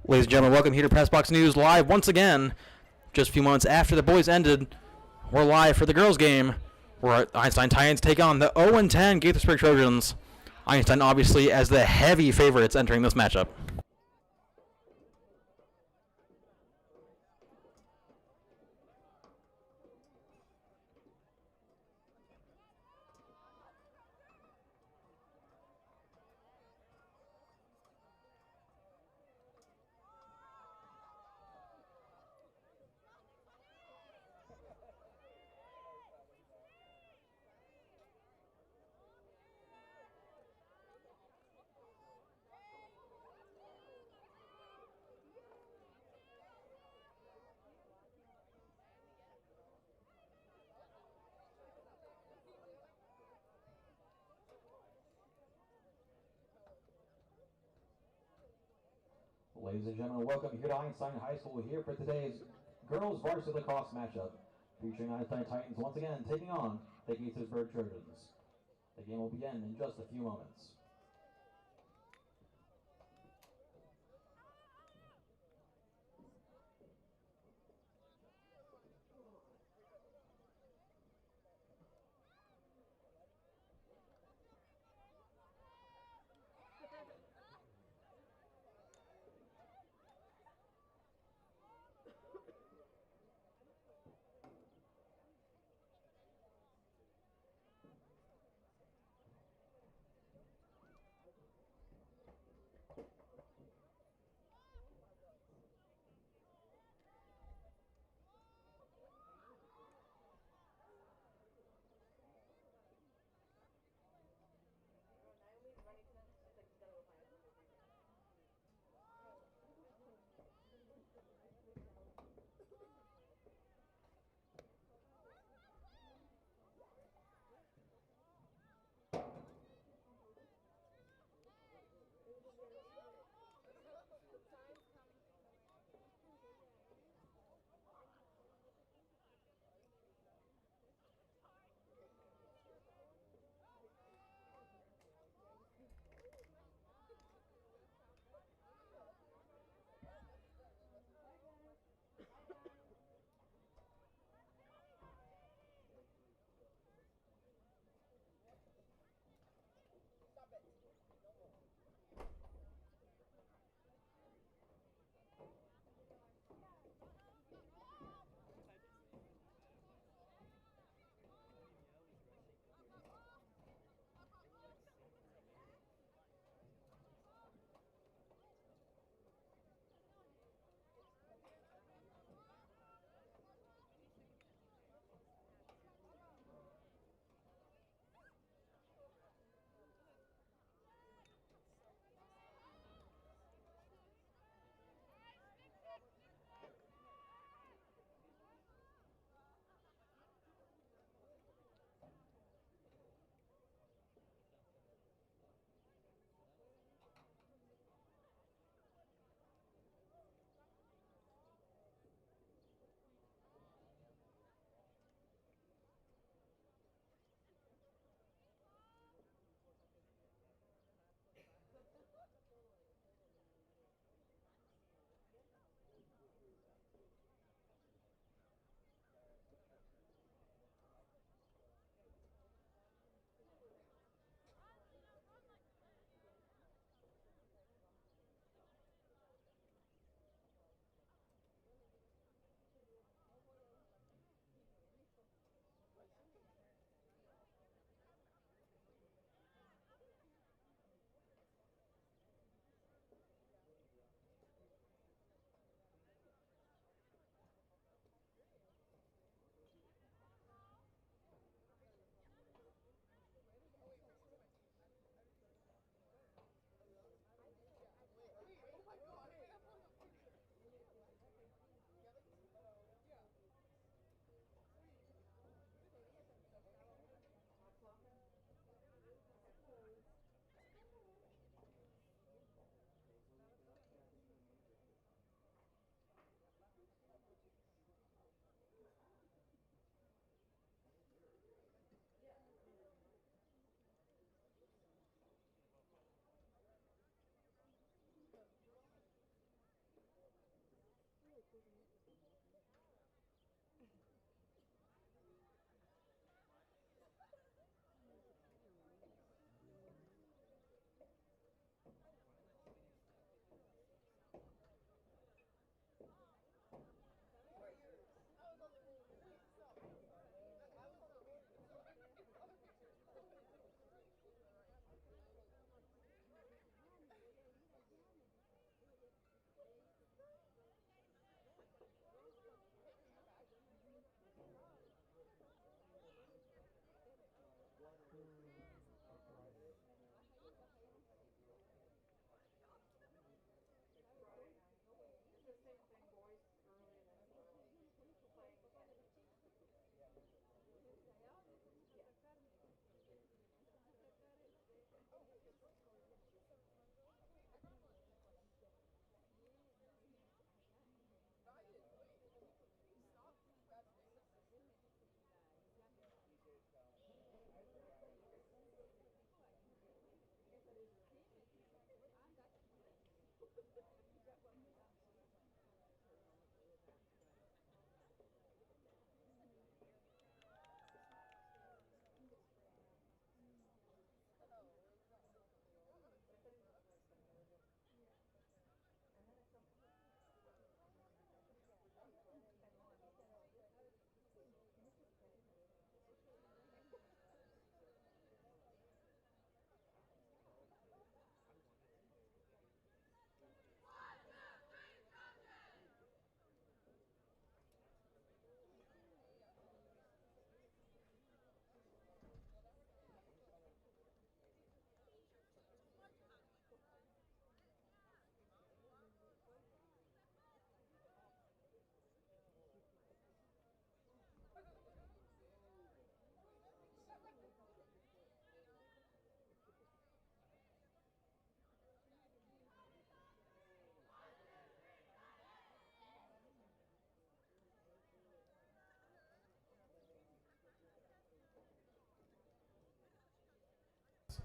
Ladies and gentlemen, welcome here to PressBox News live once again. Just a few months after the boys ended, we're live for the girls' game, where Einstein Titans take on the 0-10 Gaithersburg Trojans. Einstein obviously as the heavy favorites entering this matchup. Ladies and gentlemen, welcome here to Einstein High School here for today's girls varsity lacrosse matchup, featuring Einstein Titans once again taking on the Gaithersburg Trojans. The game will begin in just a few moments.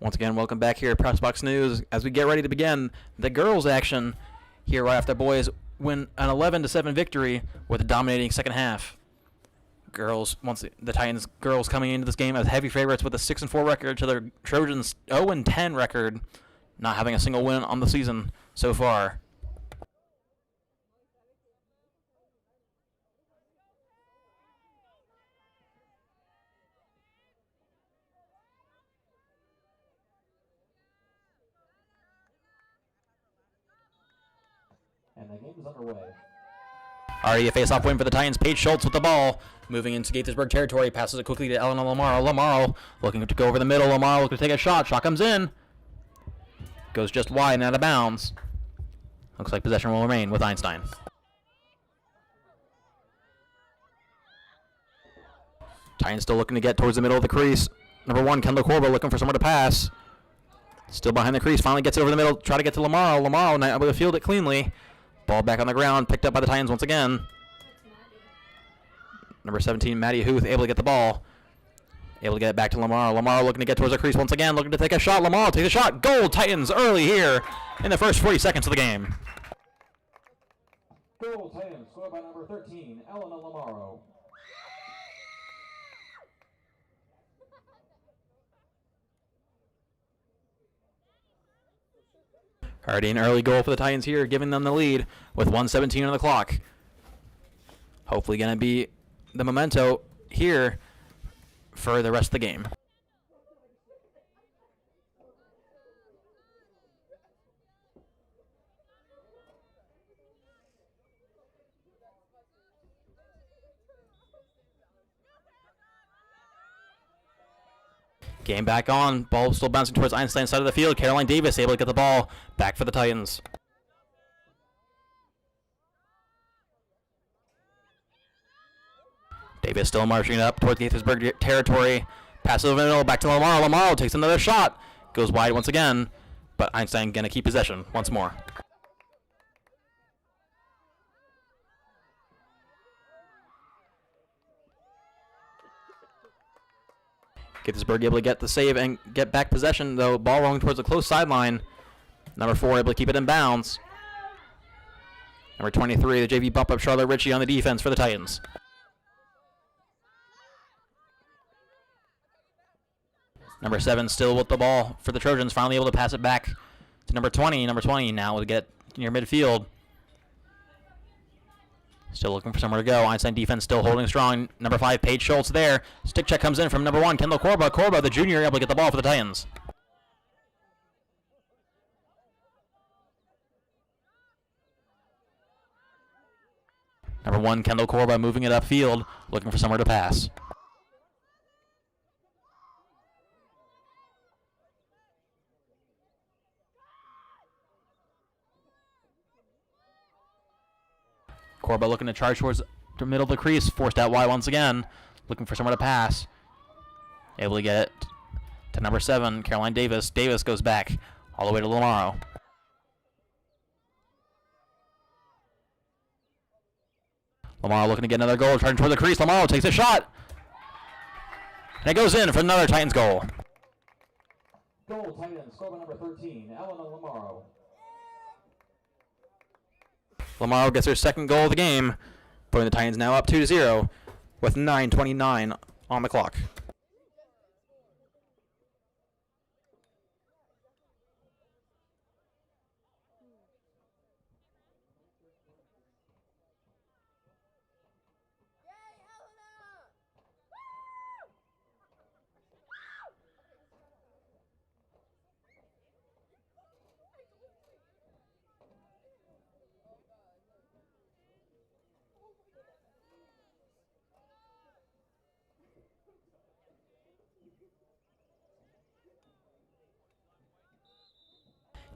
Once again, welcome back here at PressBox News as we get ready to begin the girls' action here right after the boys win an 11-7 victory with a dominating second half. The Titans girls coming into this game as heavy favorites with a 6-4 record to their Trojans 0-10 record, not having a single win on the season so far. And the game is underway. Already a face-off win for the Titans. Paige Schultz with the ball. Moving into Gaithersburg territory. Passes it quickly to Eleanor Lamaro. Lamaro looking to go over the middle. Lamaro looking to take a shot. Shot comes in. Goes just wide and out of bounds. Looks like possession will remain with Einstein. Titans still looking to get towards the middle of the crease. Number 1, Kendall Corbo looking for somewhere to pass. Still behind the crease. Finally gets it over the middle. Try to get to Lamaro. Lamaro not able to field it cleanly. Ball back on the ground, picked up by the Titans once again. Number 17, Maddie Huth, able to get the ball. Able to get it back to Lamar. Lamar looking to get towards the crease once again, looking to take a shot. Lamar takes a shot. Goal, Titans early here in the first 40 seconds of the game. Goal Titans, scored by number 13, Eleanor Lamaro. Already an early goal for the Titans here, giving them the lead with 1:17 on the clock. Hopefully going to be the memento here for the rest of the game. Game back on. Ball still bouncing towards Einstein's side of the field. Caroline Davis able to get the ball back for the Titans. Davis still marching up towards Gaithersburg territory. Passes over the middle, back to Lamar. Lamar takes another shot. Goes wide once again, but Einstein going to keep possession once more. Gaithersburg able to get the save and get back possession, though. Ball rolling towards the close sideline. Number 4 able to keep it in bounds. Number 23, the JV bump up Charlotte Ritchie on the defense for the Titans. Number 7 still with the ball for the Trojans, finally able to pass it back to number 20. Number 20 now will get near midfield. Still looking for somewhere to go. Einstein defense still holding strong. Number 5, Paige Schultz there. Stick check comes in from number 1, Kendall Corba. Corba, the junior, able to get the ball for the Titans. Number 1, Kendall Corba moving it upfield, looking for somewhere to pass. Corba looking to charge towards the middle of the crease, forced out wide once again, looking for somewhere to pass. Able to get it to number 7, Caroline Davis. Davis goes back all the way to Lamaro. Lamaro looking to get another goal, charging toward the crease. Lamaro takes a shot. And it goes in for another Titans goal. Goal Titans, score by number 13, Eleanor Lamaro. Lamar gets their second goal of the game, putting the Titans now up 2-0 with 9:29 on the clock.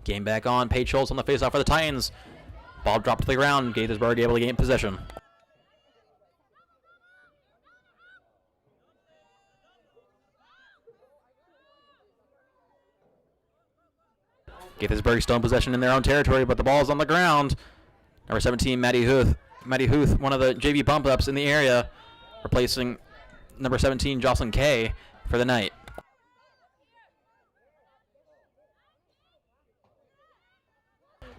Game back on. Paige Schultz on the faceoff for the Titans. Ball dropped to the ground. Gaithersburg able to gain possession. Gaithersburg still in possession in their own territory, but the ball's on the ground. Number 17, Maddie Huth, one of the JV bump ups in the area, replacing number 17, Jocelyn Kay, for the night.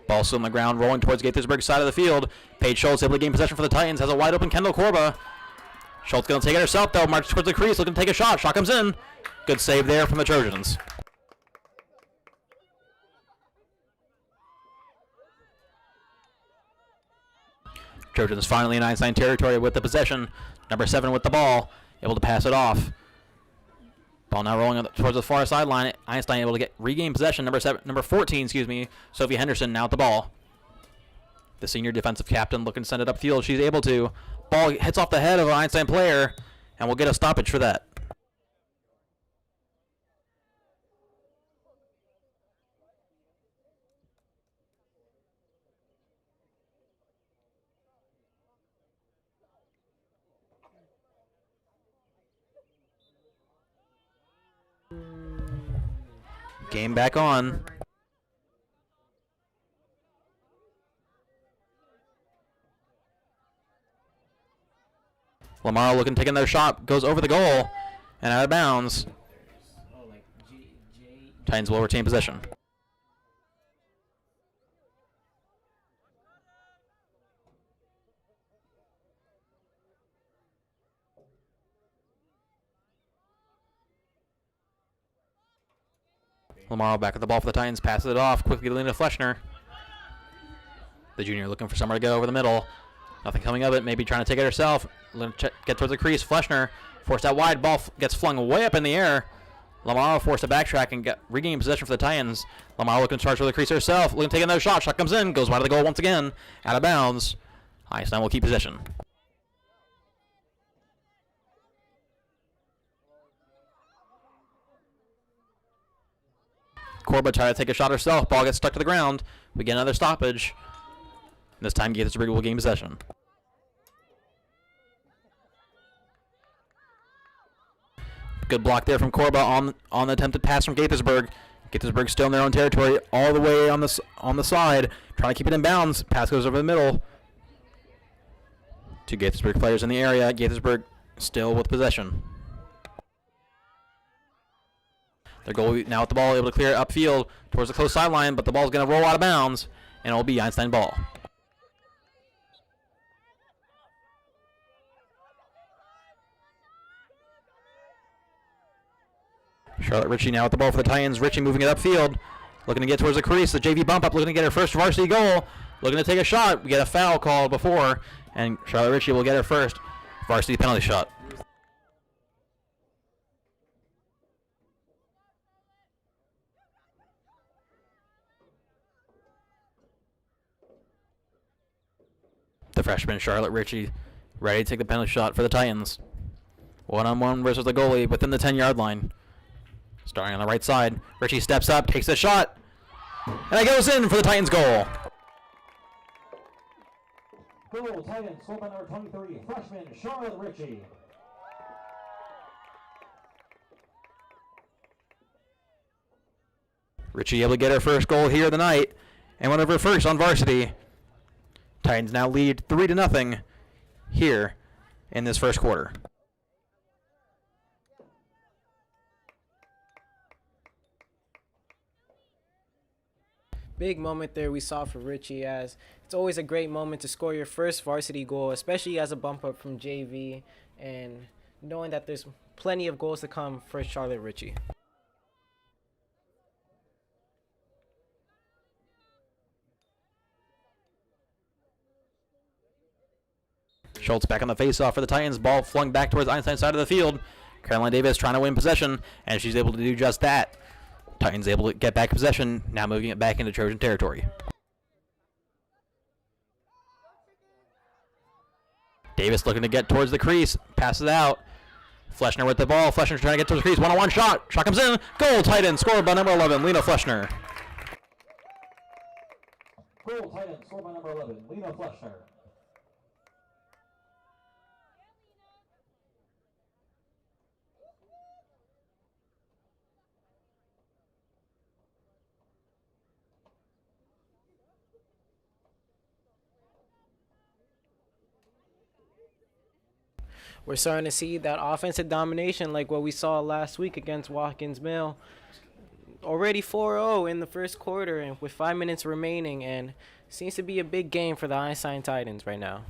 Ball still on the ground, rolling towards Gaithersburg's side of the field. Paige Schultz able to gain possession for the Titans, has a wide open Kendall Corba. Schultz going to take it herself, though. Marches towards the crease, looking to take a shot. Shot comes in. Good save there from the Trojans. Trojans finally in Einstein territory with the possession. Number 7 with the ball, able to pass it off. Ball now rolling towards the far sideline. Einstein able to regain possession. Number 14, Sophie Henderson now at the ball. The senior defensive captain looking to send it upfield. She's able to. Ball hits off the head of an Einstein player, and we'll get a stoppage for that. Game back on. Lamar looking to take another shot, goes over the goal and out of bounds. Titans will retain possession. Lamar back at the ball for the Titans, passes it off quickly to Lena Fleshner. The junior looking for somewhere to go over the middle. Nothing coming of it, maybe trying to take it herself. Get towards the crease. Fleshner forced out wide, ball gets flung way up in the air. Lamar forced to backtrack and regain possession for the Titans. Lamar looking to charge for the crease herself, looking to take another shot. Shot comes in, goes wide of the goal once again, out of bounds. Einstein will keep possession. Corba tried to take a shot herself. Ball gets stuck to the ground. We get another stoppage. This time Gaithersburg will gain possession. Good block there from Corba on the attempted pass from Gaithersburg. Gaithersburg still in their own territory, all the way on the side, trying to keep it in bounds. Pass goes over the middle. Two Gaithersburg players in the area. Gaithersburg still with possession. Their goalie now with the ball, able to clear it upfield towards the close sideline, but the ball's going to roll out of bounds, and it will be Einstein ball. Charlotte Ritchie now with the ball for the Titans. Ritchie moving it upfield, looking to get towards the crease. The JV bump up, looking to get her first varsity goal, looking to take a shot. We get a foul called before, and Charlotte Ritchie will get her first varsity penalty shot. The freshman Charlotte Ritchie ready to take the penalty shot for the Titans. One-on-one versus the goalie within the 10-yard line. Starting on the right side, Ritchie steps up, takes a shot, and it goes in for the Titans goal. Goal, Titans, scored by number 23, freshman Charlotte Ritchie. Ritchie able to get her first goal here of the night, and one of her first on varsity. Titans now lead 3-0 here in this first quarter. big moment there we saw for Richie, as it's always a great moment to score your first varsity goal, especially as a bump up from JV, and knowing that there's plenty of goals to come for Charlotte Richie. Schultz back on the faceoff for the Titans. Ball flung back towards Einstein's side of the field. Caroline Davis trying to win possession, and she's able to do just that. Titans able to get back possession, now moving it back into Trojan territory. Davis looking to get towards the crease, passes out. Fleshner with the ball. Fleshner trying to get towards the crease. One-on-one shot. Shot comes in. Goal, Titans. Scored by number 11, Lena Fleshner. Goal, Titans. Scored by number 11, Lena Fleshner. We're starting to see that offensive domination like what we saw last week against Watkins Mill. Already 4-0 in the first quarter and with 5 minutes remaining, and seems to be a big game for the Einstein Titans right now.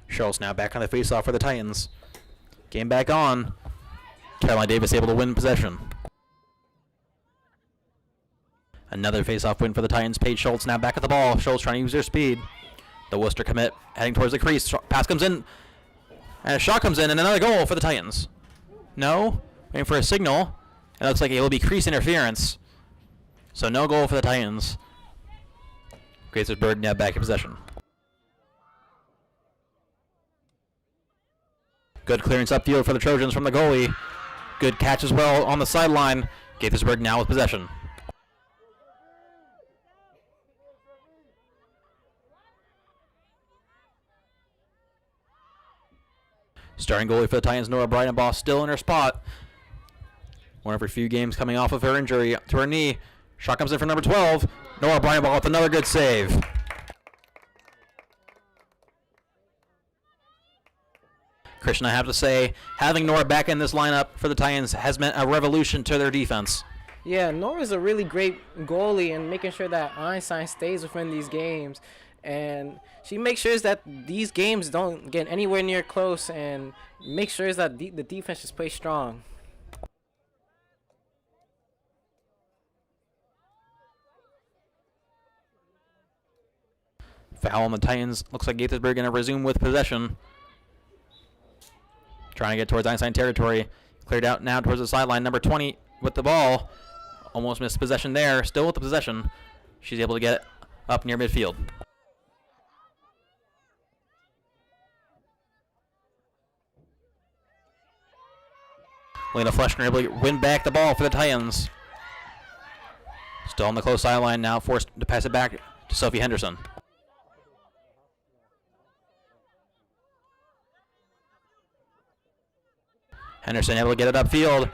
Schultz now back on the faceoff for the Titans. Game back on. Caroline Davis able to win possession. Another faceoff win for the Titans. Paige Schultz now back at the ball. Schultz trying to use her speed. The Worcester commit heading towards the crease. Pass comes in. And a shot comes in, and another goal for the Titans. No. Waiting for a signal. It looks like it will be crease interference. So no goal for the Titans. Gaithersburg now back in possession. Good clearance upfield for the Trojans from the goalie. Good catch as well on the sideline. Gaithersburg now with possession. Starting goalie for the Titans, Nora Bridenbaugh, still in her spot. One of her few games coming off of her injury to her knee. Shot comes in for number 12. Nora Bridenbaugh with another good save. Christian, I have to say, having Nora back in this lineup for the Titans has meant a revolution to their defense. Yeah, Nora's a really great goalie and making sure that Einstein stays within these games. And she makes sure that these games don't get anywhere near close and make sure that the defense just plays strong. Foul on the Titans. Looks like Gaithersburg going to resume with possession. Trying to get towards Einstein territory. Cleared out now towards the sideline. Number 20 with the ball. Almost missed possession there. Still with the possession. She's able to get it up near midfield. Lena Fleshner able to win back the ball for the Titans. Still on the close sideline now, forced to pass it back to Sophie Henderson. Henderson able to get it upfield.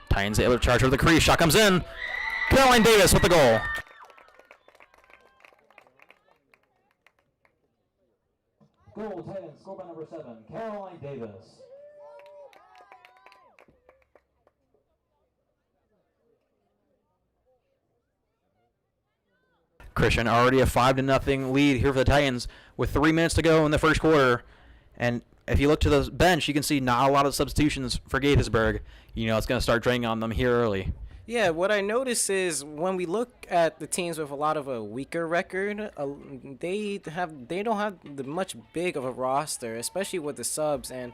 Titans able to charge over the crease. Shot comes in. Caroline Davis with the goal. Goal, Titans, scored by number 7, Caroline Davis. Christian already a 5-0 lead here for the Titans with 3 minutes to go in the first quarter. And if you look to the bench, you can see not a lot of substitutions for Gaithersburg. You know it's going to start draining on them here early. Yeah, what I notice is when we look at the teams with a lot of a weaker record, they don't have the much big of a roster, especially with the subs, and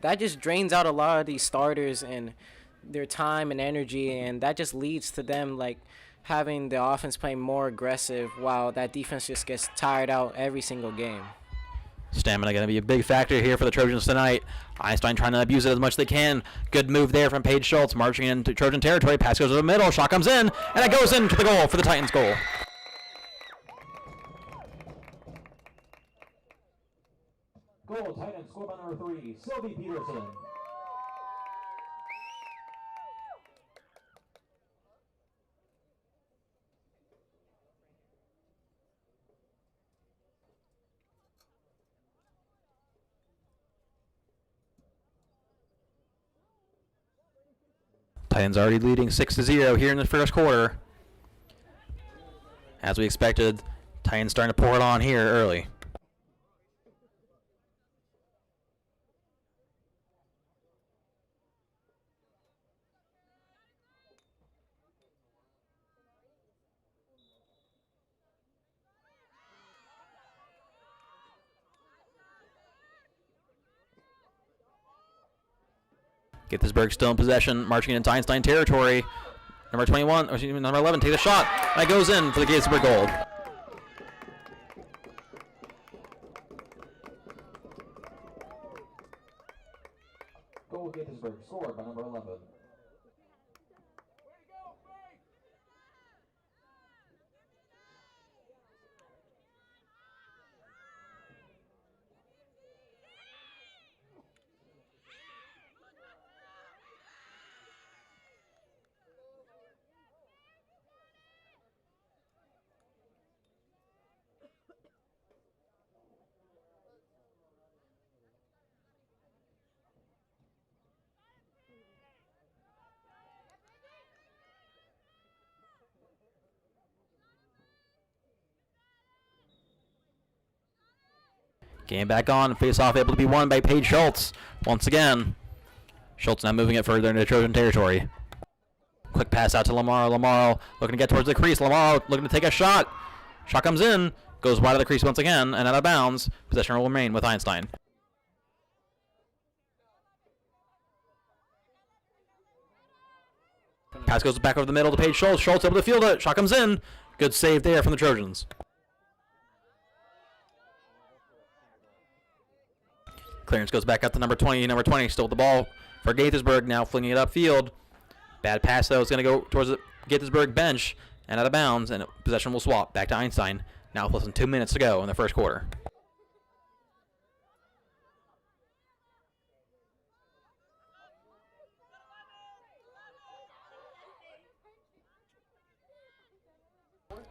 that just drains out a lot of these starters and their time and energy, and that just leads to them like having the offense playing more aggressive while that defense just gets tired out every single game. Stamina going to be a big factor here for the Trojans tonight. Einstein trying to abuse it as much as they can. Good move there from Paige Schultz, marching into Trojan territory. Pass goes to the middle. Shot comes in, and it goes into the goal for the Titans goal. Goal, Titans, scored by number 3, Sylvie Peterson. Titans already leading 6-0 here in the first quarter. As we expected, Titans starting to pour it on here early. Gaithersburg still in possession, marching into Einstein territory. Number 21, or excuse me, number 11, takes a shot. That goes in for the Gaithersburg gold. Goal Gaithersburg, scored by number 11. Game back on, face-off able to be won by Paige Schultz. Once again, Schultz now moving it further into Trojan territory. Quick pass out to Lamaro. Lamaro looking to get towards the crease. Lamaro looking to take a shot. Shot comes in, goes wide of the crease once again, and out of bounds. Possession will remain with Einstein. Pass goes back over the middle to Paige Schultz. Schultz able to field it. Shot comes in. Good save there from the Trojans. Clearance goes back up to number 20. Number 20 still with the ball for Gaithersburg, now flinging it upfield. Bad pass, though. It's going to go towards the Gaithersburg bench and out of bounds, and possession will swap back to Einstein. Now with less than 2 minutes to go in the first quarter.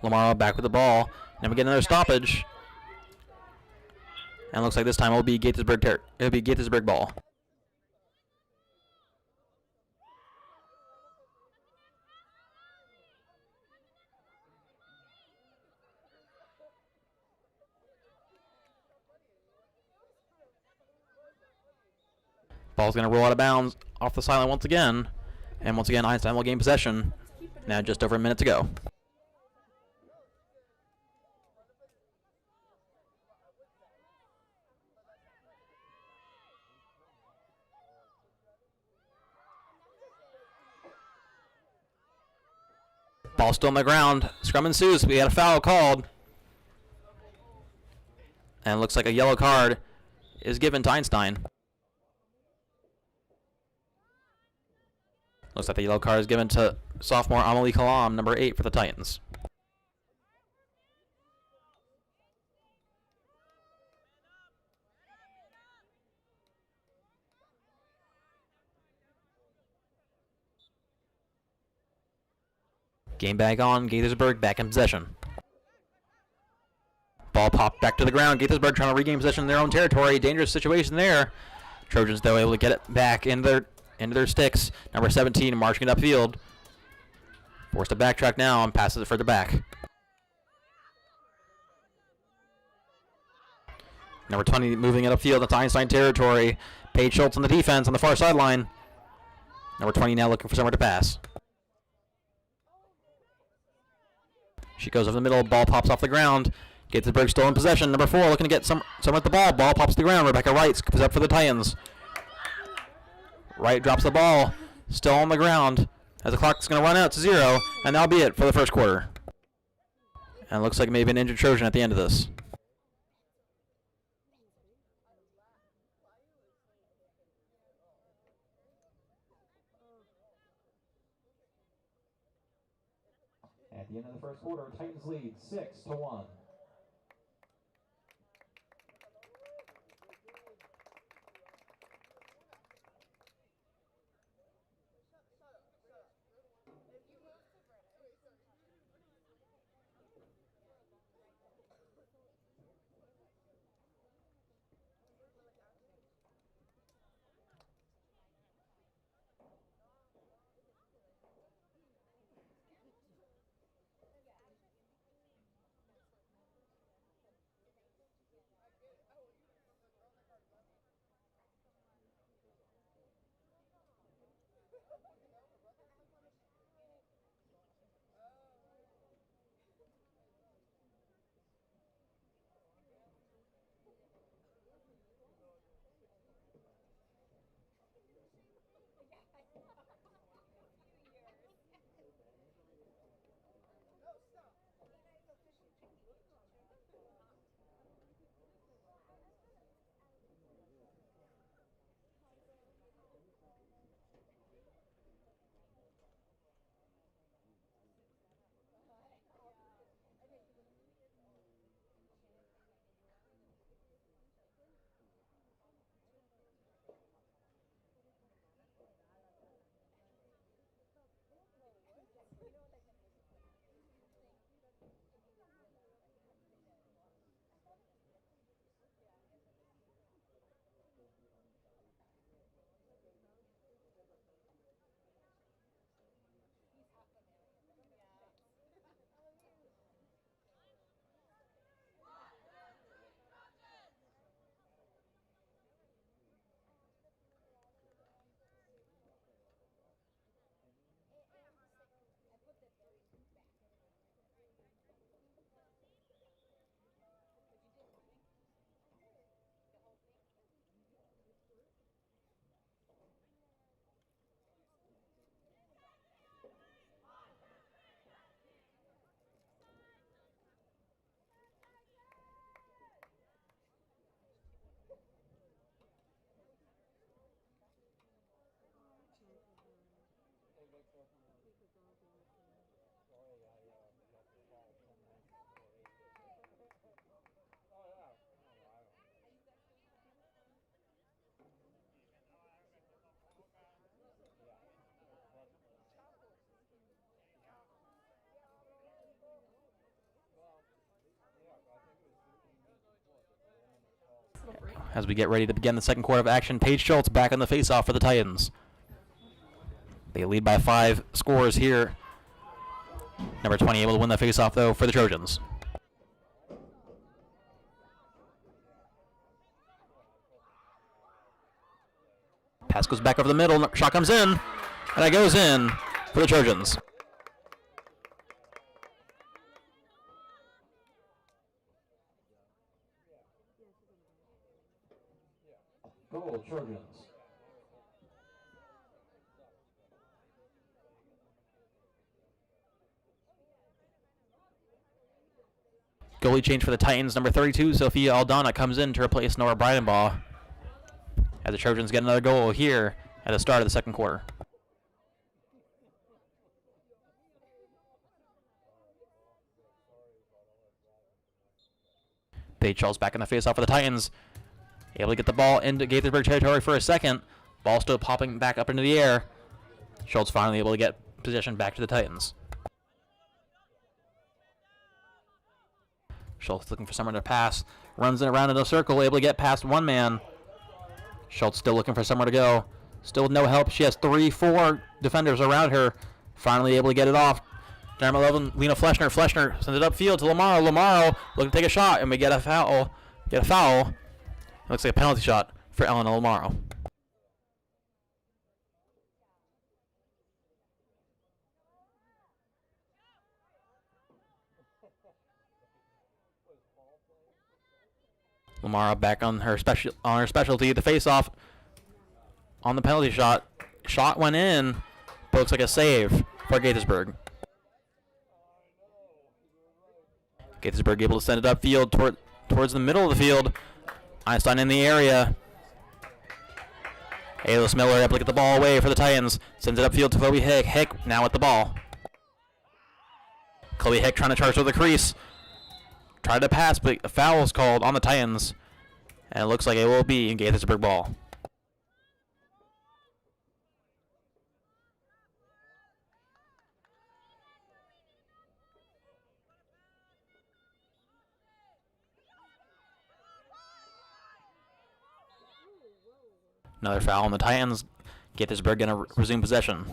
Lamaro back with the ball. Then we get another stoppage. And it looks like this time it will be Gaithersburg ball. Ball's going to roll out of bounds off the sideline once again. And once again, Einstein will gain possession. Now just over a minute to go. Ball still on the ground. Scrum ensues. We had a foul called. And it looks like a yellow card is given to Einstein. Looks like the yellow card is given to sophomore Amelie Kalam, number 8 for the Titans. Game back on. Gaithersburg back in possession. Ball popped back to the ground. Gaithersburg trying to regain possession in their own territory. Dangerous situation there. Trojans, though, able to get it back into their sticks. Number 17 marching it upfield. Forced to backtrack now and passes it further back. Number 20 moving it upfield into Einstein territory. Paige Schultz on the defense on the far sideline. Number 20 now looking for somewhere to pass. She goes over the middle. Ball pops off the ground. Gaithersburg still in possession. Number 4 looking to get somewhere at the ball. Ball pops to the ground. Rebecca Wright scoops up for the Titans. Wright drops the ball. Still on the ground. As the clock's going to run out to 0. And that'll be it for the first quarter. And it looks like maybe an injured Trojan at the end of this. At the end of the first quarter, Titans lead 6-1. as we get ready to begin the second quarter of action. Paige Schultz back on the faceoff for the Titans. They lead by 5 scores here. Number 20 able to win the faceoff though for the Trojans. Pass goes back over the middle. Shot comes in, and it goes in for the Trojans. Goal, Trojans. Goalie change for the Titans. Number 32, Sophia Aldana, comes in to replace Nora Breidenbaugh, as the Trojans get another goal here at the start of the second quarter. Paige Schultz back in the faceoff for the Titans. Able to get the ball into Gaithersburg territory for a second. Ball still popping back up into the air. Schultz finally able to get possession back to the Titans. Schultz looking for someone to pass. Runs in around in a circle, able to get past one man. Schultz still looking for somewhere to go. Still with no help. She has 3-4 defenders around her. Finally able to get it off. Number 11, Lena Fleshner. Fleshner sends it upfield to Lamaro. Lamaro looking to take a shot, and we get a foul. It looks like a penalty shot for Elena Lamaro. Lamaro back on her specialty, the face-off on the penalty shot. Shot went in, but looks like a save for Gaithersburg. Gaithersburg able to send it upfield towards the middle of the field. Einstein in the area. Aylis Miller able to get the ball away for the Titans. Sends it upfield to Chloe Hick. Hick now with the ball. Chloe Hick trying to charge to the crease. Tried to pass, but a foul is called on the Titans. And it looks like it will be in Gaithersburg ball. Another foul on the Titans. Gaithersburg going to resume possession.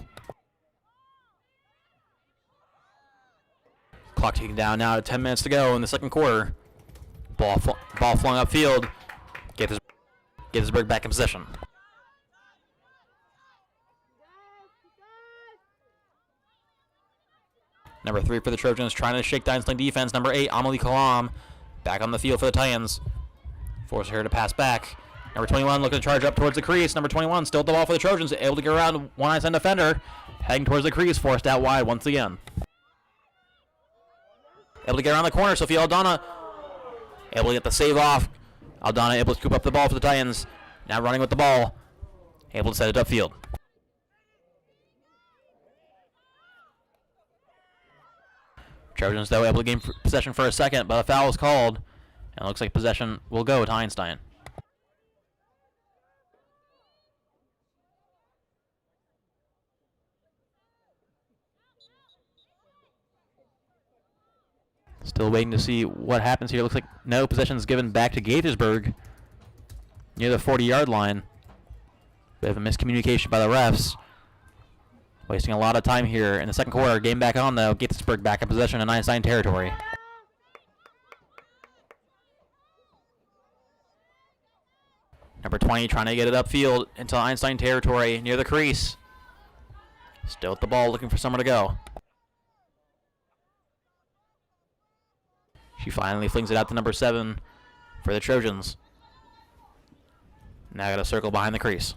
Clock ticking down now to 10 minutes to go in the second quarter. Ball flung upfield. Gaithersburg back in possession. Number 3 for the Trojans trying to shake the Einstein defense. Number 8, Amelie Kalam, back on the field for the Titans. Force her to pass back. Number 21 looking to charge up towards the crease. Number 21 still at the ball for the Trojans, able to get around one Einstein defender. Heading towards the crease, forced out wide once again. Able to get around the corner, Sophia Aldana able to get the save off. Aldana able to scoop up the ball for the Titans. Now running with the ball. Able to set it upfield. Trojans though able to gain possession for a second, but a foul is called. And it looks like possession will go to Einstein. Still waiting to see what happens here. Looks like no possession is given back to Gaithersburg near the 40-yard line. Bit of a miscommunication by the refs. Wasting a lot of time here in the second quarter. Game back on though. Gaithersburg back in possession in Einstein territory. Number 20 trying to get it upfield into Einstein territory near the crease. Still at the ball looking for somewhere to go. She finally flings it out to number 7 for the Trojans. Now got a circle behind the crease.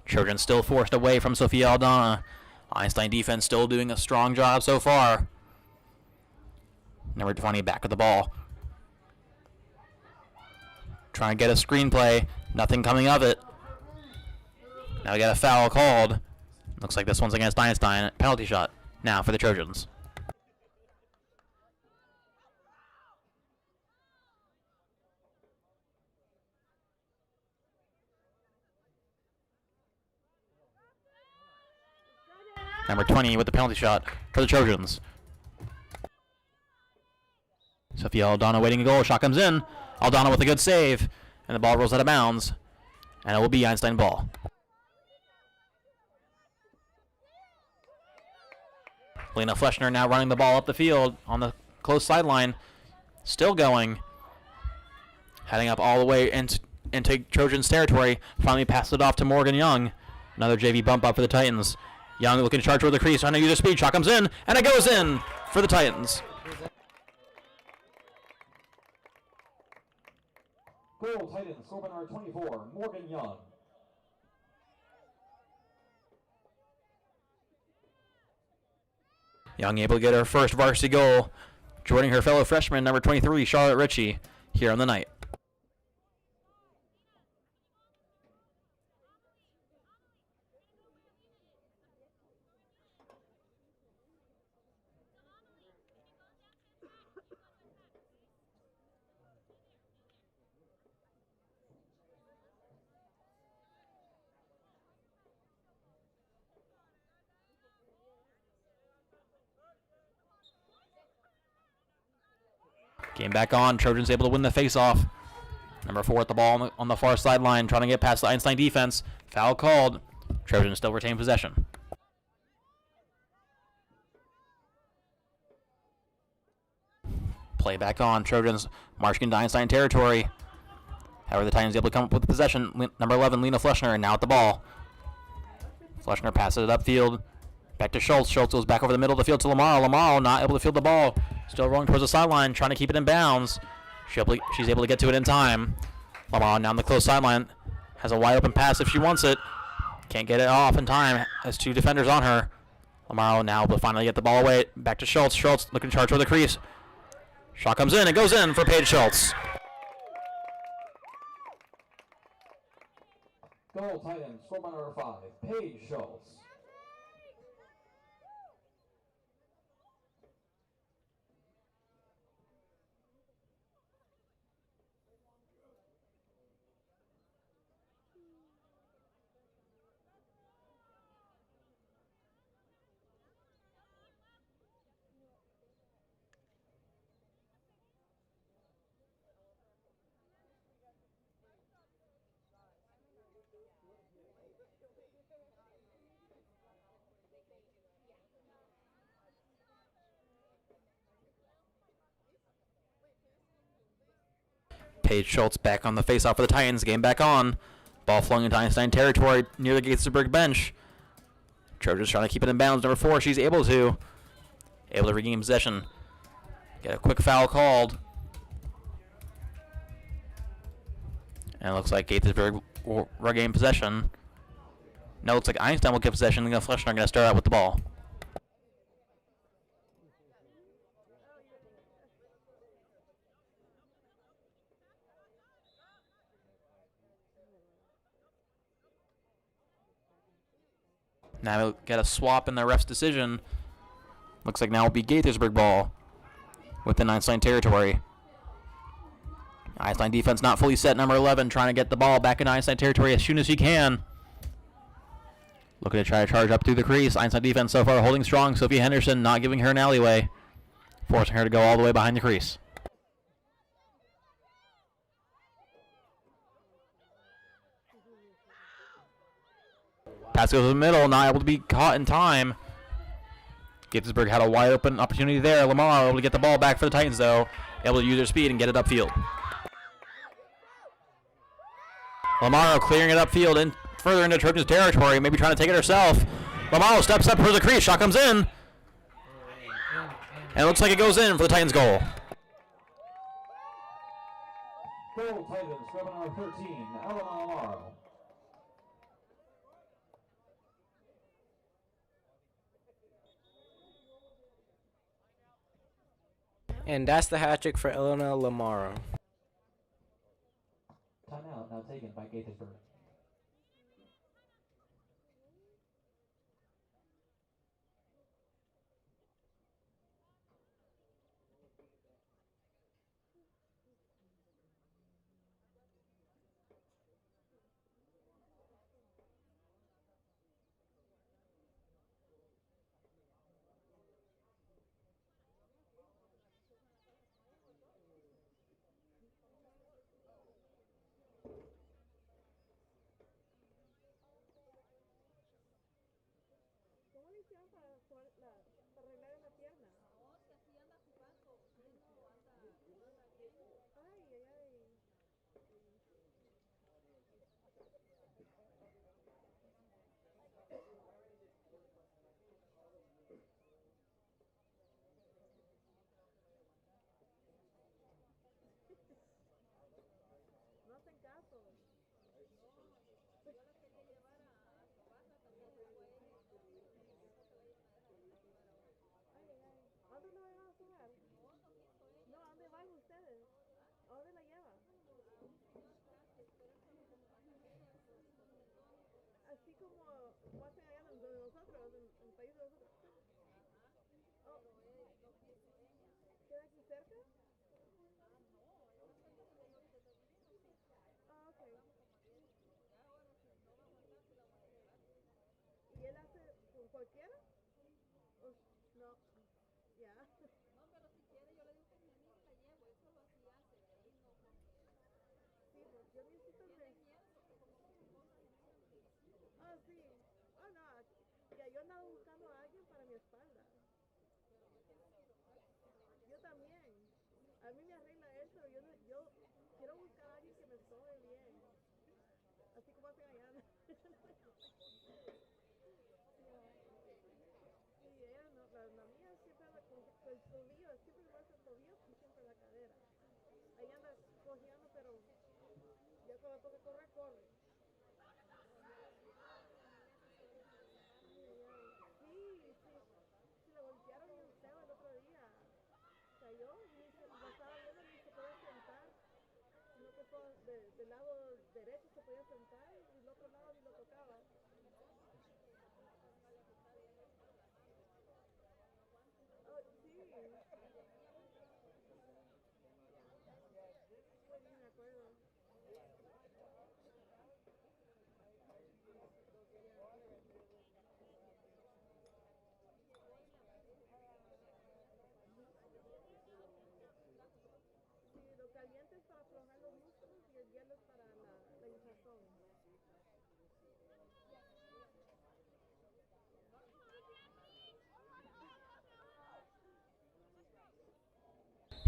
Trojans still forced away from Sophia Aldana. Einstein defense still doing a strong job so far. Number 20 back with the ball. Trying to get a screenplay. Nothing coming of it. Now we got a foul called. Looks like this one's against Einstein. Penalty shot now for the Trojans. Number 20 with the penalty shot for the Trojans. Sophia Aldana waiting a goal. Shot comes in. Aldana with a good save. And the ball rolls out of bounds. And it will be Einstein ball. Lena Fleshner now running the ball up the field on the close sideline. Still going. Heading up all the way into Trojans territory. Finally passes it off to Morgan Young. Another JV bump up for the Titans. Young looking to charge toward the crease, trying to use his speed. Shot comes in, and it goes in for the Titans. Goal Titans, score by number 24, Morgan Young. Young able to get her first varsity goal, joining her fellow freshman, number 23, Charlotte Ritchie, here on the night. Game back on. Trojans able to win the faceoff. Number 4 at the ball on the far sideline, trying to get past the Einstein defense. Foul called. Trojans still retain possession. Play back on. Trojans marching into Einstein territory. However, the Titans able to come up with possession. Number 11, Lena Fleshner, now at the ball. Fleshner passes it upfield. Back to Schultz. Schultz goes back over the middle of the field to Lamaro. Lamaro not able to field the ball. Still rolling towards the sideline, trying to keep it in bounds. She's able to get to it in time. Lamaro now on the close sideline. Has a wide open pass if she wants it. Can't get it off in time. Has 2 defenders on her. Lamaro now will finally get the ball away. Back to Schultz. Schultz looking to charge toward the crease. Shot comes in. It goes in for Paige Schultz. Goal Titans, score by number 5, Paige Schultz. Paige Schultz back on the faceoff for the Titans. Game back on. Ball flung into Einstein territory near the Gaithersburg bench. Trojans trying to keep it in bounds. Number 4, she's able to regain possession. Get a quick foul called. And it looks like Gaithersburg will regain possession. Now it looks like Einstein will get possession. Lena Fleshner going to start out with the ball. Now we'll get a swap in the ref's decision. Looks like now will be Gaithersburg ball within Einstein territory. Einstein defense not fully set. Number 11 trying to get the ball back in Einstein territory as soon as he can. Looking to try to charge up through the crease. Einstein defense so far holding strong. Sophie Henderson not giving her an alleyway, forcing her to go all the way behind the crease. Pass goes to the middle, not able to be caught in time. Gaithersburg had a wide open opportunity there. Lamar able to get the ball back for the Titans, though. Able to use their speed and get it upfield. Lamaro clearing it upfield and further into Trojans territory, maybe trying to take it herself. Lamaro steps up for the crease. Shot comes in. And it looks like it goes in for the Titans' goal. Goal Titans, score by number 13, Eleanor Lamaro. And that's the hat trick for Eleanor Lamaro. Timeout now taken by Gaithersburg.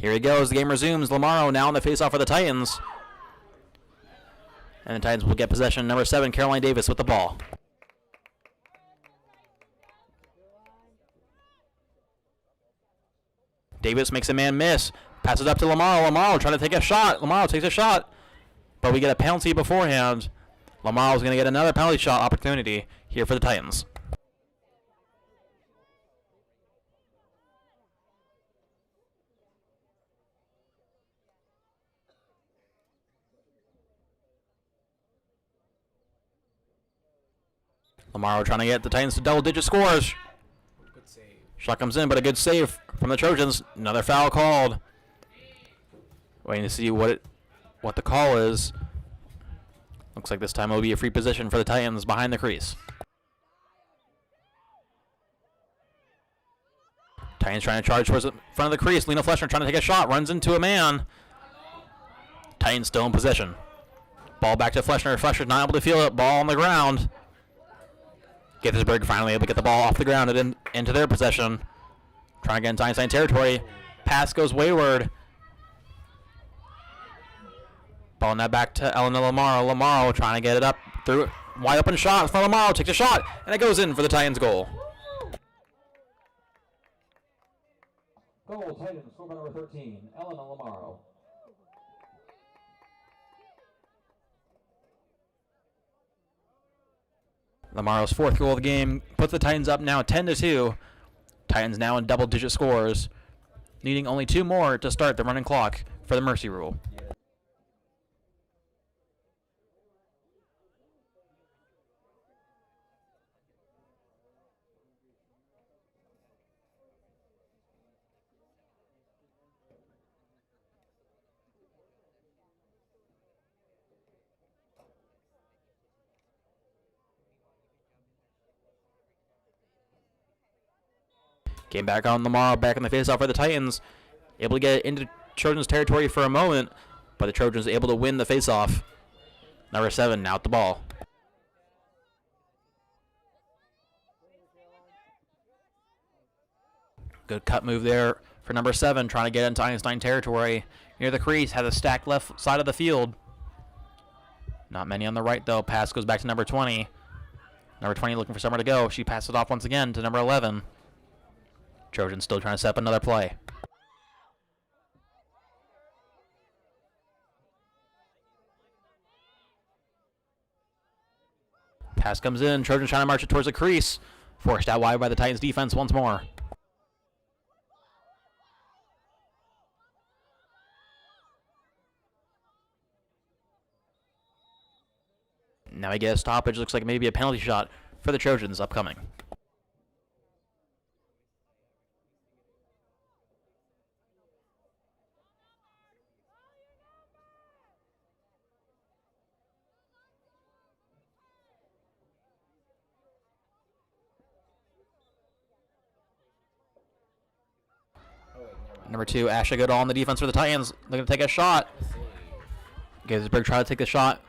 Here he goes. The game resumes. Lamaro now on the faceoff for the Titans. And the Titans will get possession. Number 7, Caroline Davis with the ball. Davis makes a man miss. Passes up to Lamaro. Lamaro trying to take a shot. Lamaro takes a shot. But we get a penalty beforehand. Lamaro's going to get another penalty shot opportunity here for the Titans. Lamaro trying to get the Titans to double-digit scores. Good save. Shot comes in, but a good save from the Trojans. Another foul called. Waiting to see what the call is. Looks like this time it will be a free position for the Titans behind the crease. Titans trying to charge towards the front of the crease. Lena Fleshner trying to take a shot. Runs into a man. Titans still in possession. Ball back to Fleshner. Fleshner's not able to feel it. Ball on the ground. Gaithersburg finally able to get the ball off the ground and into their possession. Trying to get into Einstein territory. Pass goes wayward. Ball now back to Elena Lamaro. Lamaro trying to get it up through. Wide open shot for Lamaro. Takes a shot. And it goes in for the Titans goal. Goal, Titans, score by number 13, Elena Lamaro. Lamaro's 4th goal of the game puts the Titans up now 10-2. Titans now in double-digit scores, needing only 2 more to start the running clock for the mercy rule. Came back on Lamaro, back in the faceoff for the Titans. Able to get into Trojans territory for a moment, but the Trojans able to win the faceoff. Number 7 now at the ball. Good cut move there for number 7, trying to get into Einstein territory. Near the crease, has a stacked left side of the field. Not many on the right, though. Pass goes back to number 20. Number 20 looking for somewhere to go. She passes it off once again to number 11. Trojans still trying to set up another play. Pass comes in. Trojans trying to march it towards the crease. Forced out wide by the Titans defense once more. Now we get a stoppage. Looks like maybe a penalty shot for the Trojans upcoming. Number 2, Ashley Goodall on the defense for the Titans. They're going to take a shot. Gaithersburg trying to take the shot.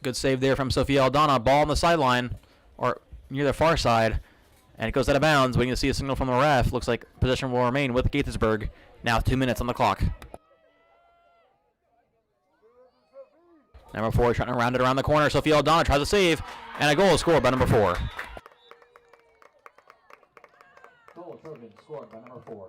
Good save there from Sophia Aldana. Ball on the sideline, or near the far side. And it goes out of bounds. Waiting to see a signal from the ref. Looks like possession will remain with Gaithersburg. Now 2 minutes on the clock. Number 4 trying to round it around the corner. Sophia Aldana tries to save. And a goal is scored by number 4. Goal Trojans scored by number 4.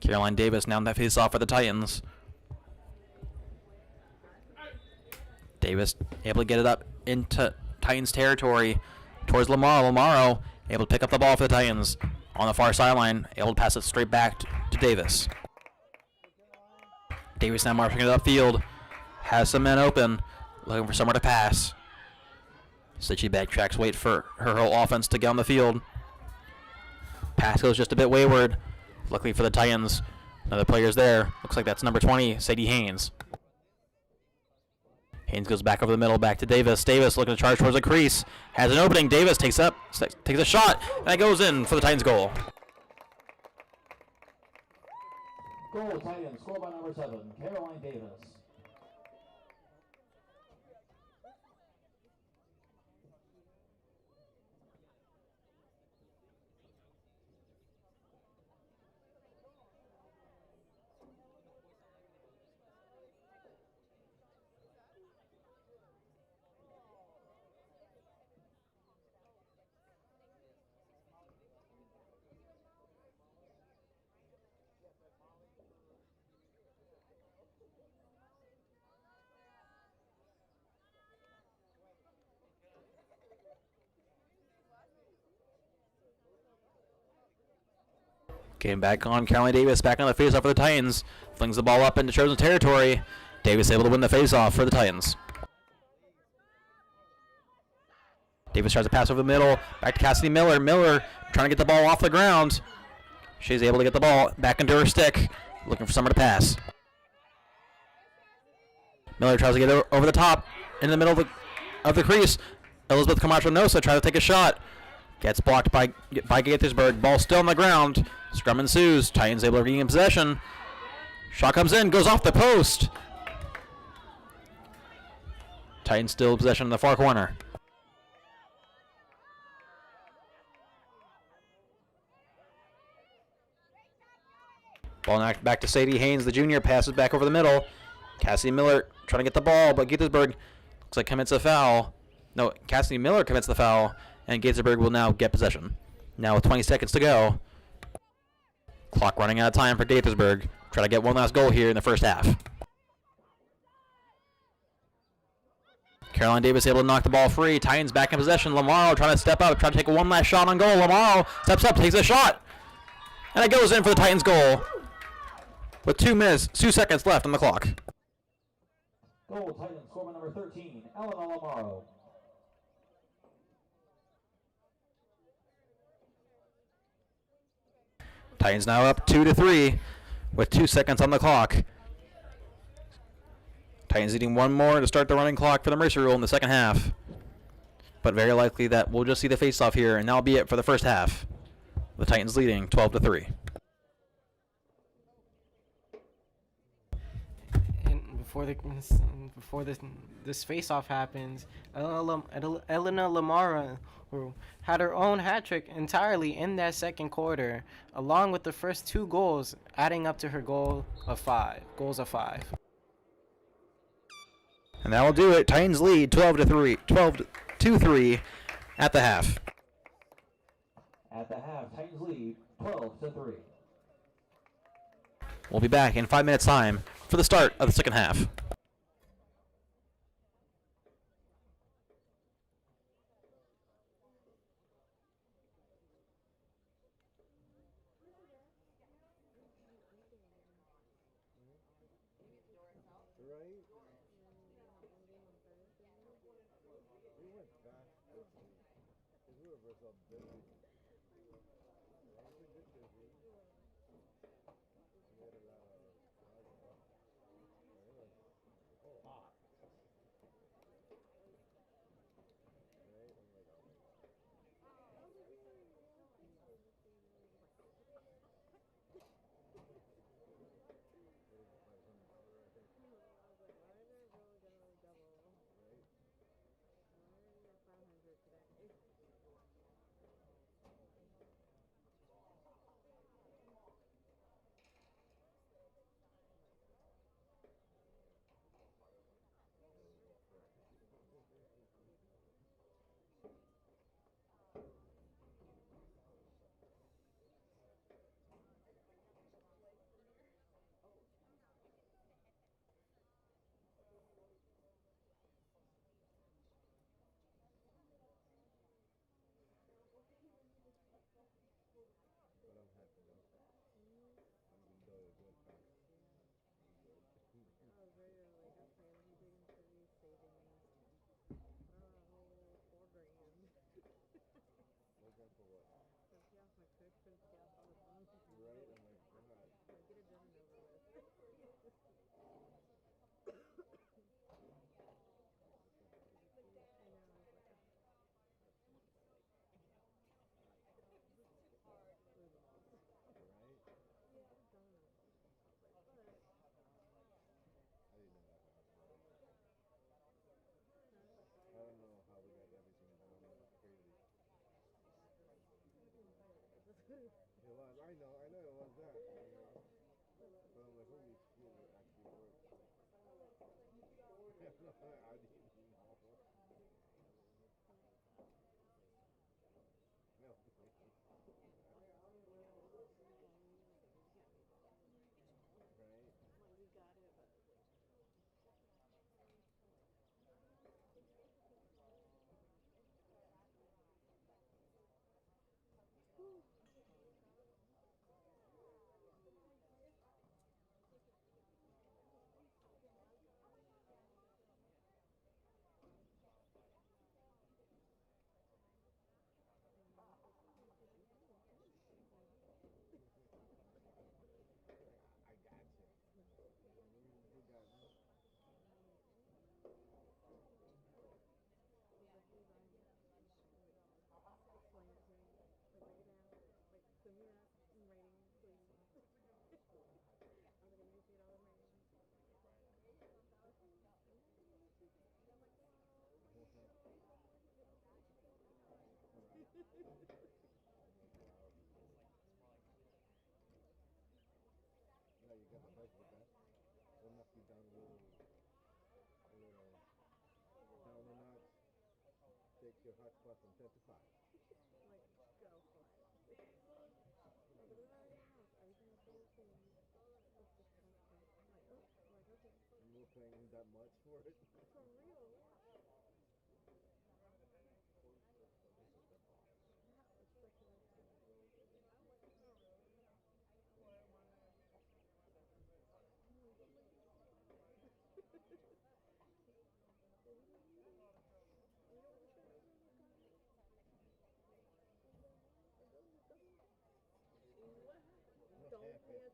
Caroline Davis now in that face-off for the Titans. Davis able to get it up into Titans territory towards Lamaro. Lamaro able to pick up the ball for the Titans on the far sideline. Able to pass it straight back to Davis. Davis now marching it upfield. Has some men open. Looking for somewhere to pass. Stitchy backtracks, wait for her whole offense to get on the field. Pass goes just a bit wayward. Luckily for the Titans, another player's there. Looks like that's number 20, Sadie Haynes. Haynes goes back over the middle, back to Davis. Davis looking to charge towards the crease. Has an opening. Davis takes a shot, and that goes in for the Titans' goal. Goal Titans, scored by number 7, Caroline Davis. Getting back on Caroline Davis, back on the faceoff for the Titans. Flings the ball up into Trojan territory. Davis able to win the faceoff for the Titans. Davis tries to pass over the middle. Back to Cassidy Miller. Miller trying to get the ball off the ground. She's able to get the ball back into her stick. Looking for somewhere to pass. Miller tries to get over the top in the middle of the crease. Elizabeth Camacho-Nosa tries to take a shot. Gets blocked by Gaithersburg. Ball still on the ground. Scrum ensues. Titans able to regain possession. Shot comes in. Goes off the post. Titans still in possession in the far corner. Ball knocked back to Sadie Haynes. The junior passes back over the middle. Cassidy Miller trying to get the ball, but Gaithersburg looks like commits a foul. No, Cassidy Miller commits the foul, and Gaithersburg will now get possession. Now with 20 seconds to go. Clock running out of time for Gaithersburg. Try to get one last goal here in the first half. Caroline Davis able to knock the ball free. Titans back in possession. Lamaro trying to step up, trying to take one last shot on goal. Lamaro steps up, takes a shot. And it goes in for the Titans goal. With 2 seconds left on the clock. Goal Titans, score by number 13, Eleanor Lamaro. Titans now up 2-3 with 2 seconds on the clock. Titans needing one more to start the running clock for the Mercy Rule in the second half. But very likely that we'll just see the face-off here, and that'll be it for the first half. The Titans leading 12-3. And before this face-off happens, Elena Lamara, who had her own hat trick entirely in that second quarter, along with the first 2 goals, adding up to her goals of 5. And that will do it. Titans lead 12-3 at the half. At the half, Titans lead 12-3. We'll be back in 5 minutes' time for the start of the second half.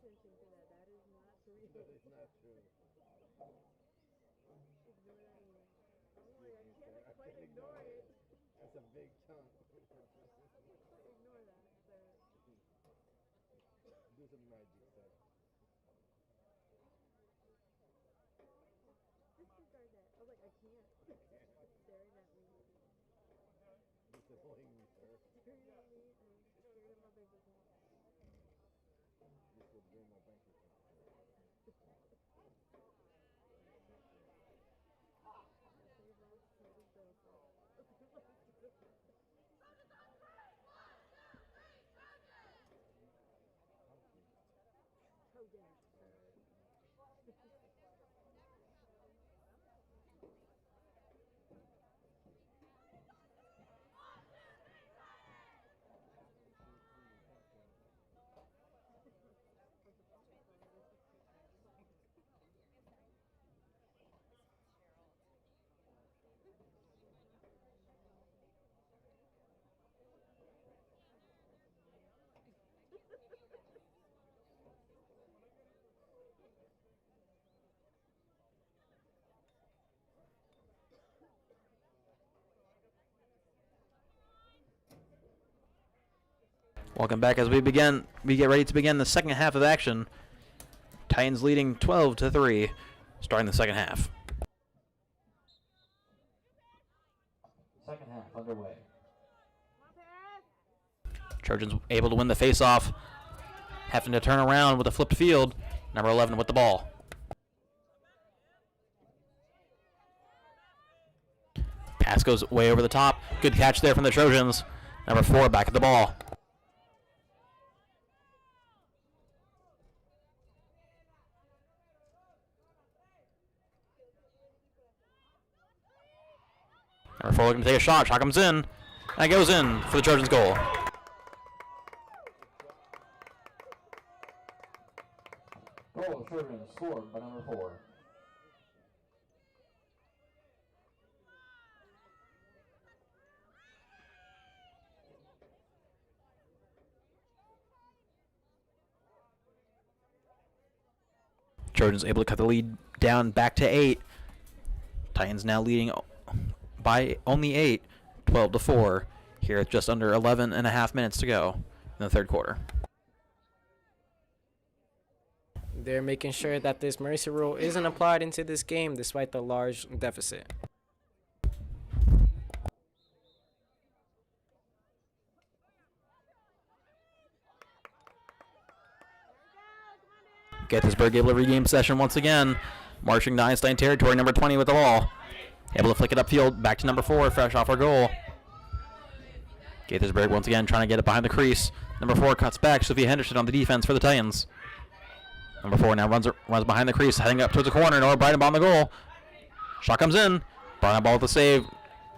attention to that. That is not true. That is not true. Ignore that meme. I'm like, I can't quite ignore it. That's a big chunk. Ignore that, sir. Do some magic, sir. Disregard that. I was like, I can't. Staring at me. Disappointing me, sir. Staring at me and staring at my bank account. This will bring my bank account. Save us, save us, Trojans, sir. Welcome back as we get ready to begin the second half of action. Titans leading 12-3, starting the second half. Second half underway. Trojans able to win the face-off, having to turn around with a flipped field. Number 11 with the ball. Pass goes way over the top. Good catch there from the Trojans. Number 4 back at the ball. Number 4 looking to take a shot. Shot comes in. That goes in for the Trojans' goal. Goal Trojans scored by number 4. Trojans able to cut the lead down back to 8. Titans now leading by only 8, 12-4, here at just under 11 and a half minutes to go in the third quarter. They're making sure that this mercy rule isn't applied into this game despite the large deficit. Gaithersburg able to regain possession once again, marching to Einstein territory, number 20 with the ball. Able to flick it upfield, back to number 4, fresh off our goal. Gaithersburg once again trying to get it behind the crease. Number 4 cuts back, Sophia Henderson on the defense for the Titans. Number 4 now runs behind the crease, heading up towards the corner. Nora Bryden on the goal. Shot comes in. Bryden ball with the save,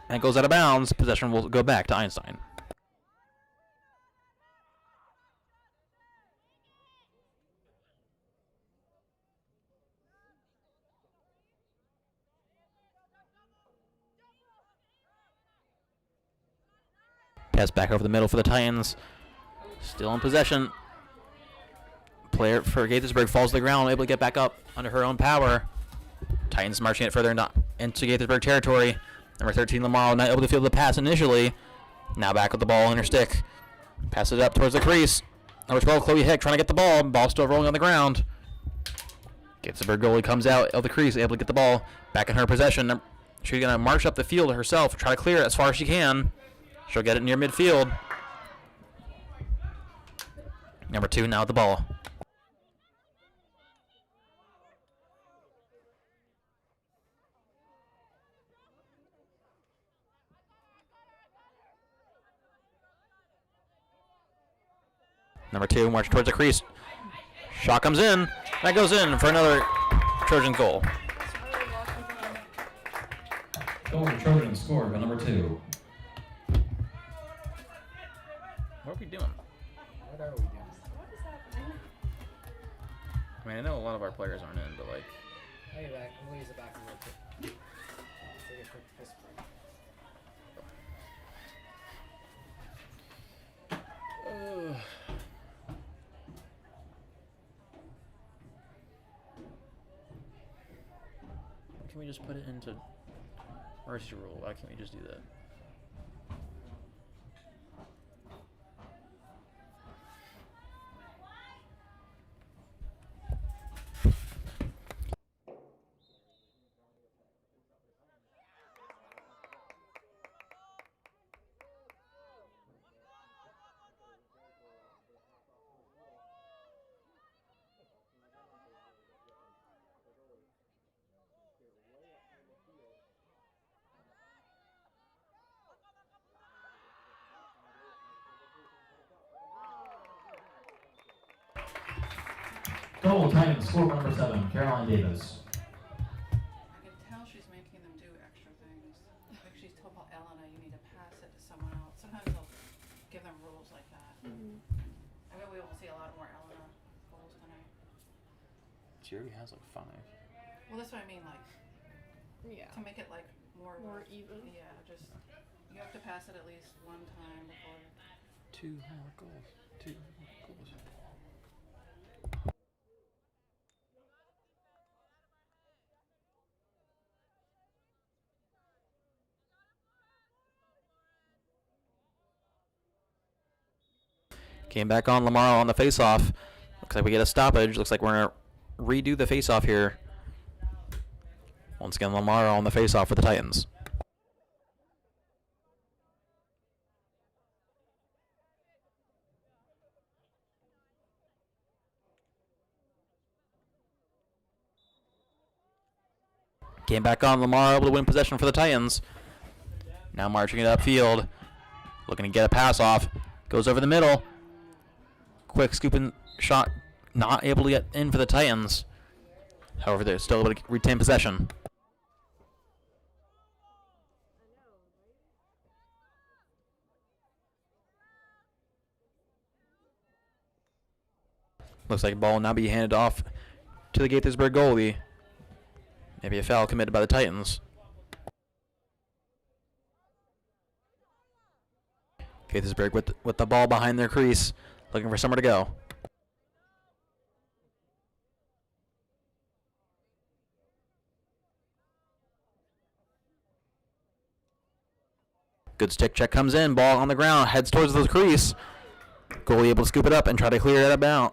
and it goes out of bounds. Possession will go back to Einstein. Pass back over the middle for the Titans. Still in possession. Player for Gaithersburg falls to the ground, able to get back up under her own power. Titans marching it further into Gaithersburg territory. Number 13, Lamar, not able to field the pass initially. Now back with the ball in her stick. Passes it up towards the crease. Number 12, Chloe Hick trying to get the ball. Ball still rolling on the ground. Gaithersburg goalie comes out of the crease, able to get the ball back in her possession. She's going to march up the field herself, try to clear it as far as she can. She'll get it near midfield. Number 2 now with the ball. Number 2 marching towards the crease. Shot comes in. That goes in for another Trojan goal. Goal Trojans scored by number 2. What are we doing? What are we doing? I mean, I know a lot of our players aren't in, but like... I'll get back. I'm going to use the bathroom real quick. Take a quick piss break. can we just put it into mercy rule? Why can't we just do that? Goal, Titans, score number 7, Caroline Davis. I can tell she's making them do extra things. Like she's told about Elena, you need to pass it to someone else. Sometimes they'll give them rules like that. I bet we will see a lot more Elena goals tonight. She already has like 5. Well, that's what I mean, like, Yeah. to make it like more even. Yeah, just you have to pass it at least one time before. 2 more goals. 2 more goals. Came back on Lamar on the face-off. Looks like we get a stoppage. Looks like we're going to redo the face-off here. Once again, Lamar on the face-off for the Titans. Came back on Lamar, able to win possession for the Titans. Now marching it upfield. Looking to get a pass off. Goes over the middle. Quick scooping shot, not able to get in for the Titans. However, they're still able to retain possession. Looks like the ball will now be handed off to the Gaithersburg goalie. Maybe a foul committed by the Titans. Gaithersburg with the ball behind their crease, looking for somewhere to go. Good stick check comes in, ball on the ground, heads towards the crease. Goalie able to scoop it up and try to clear it out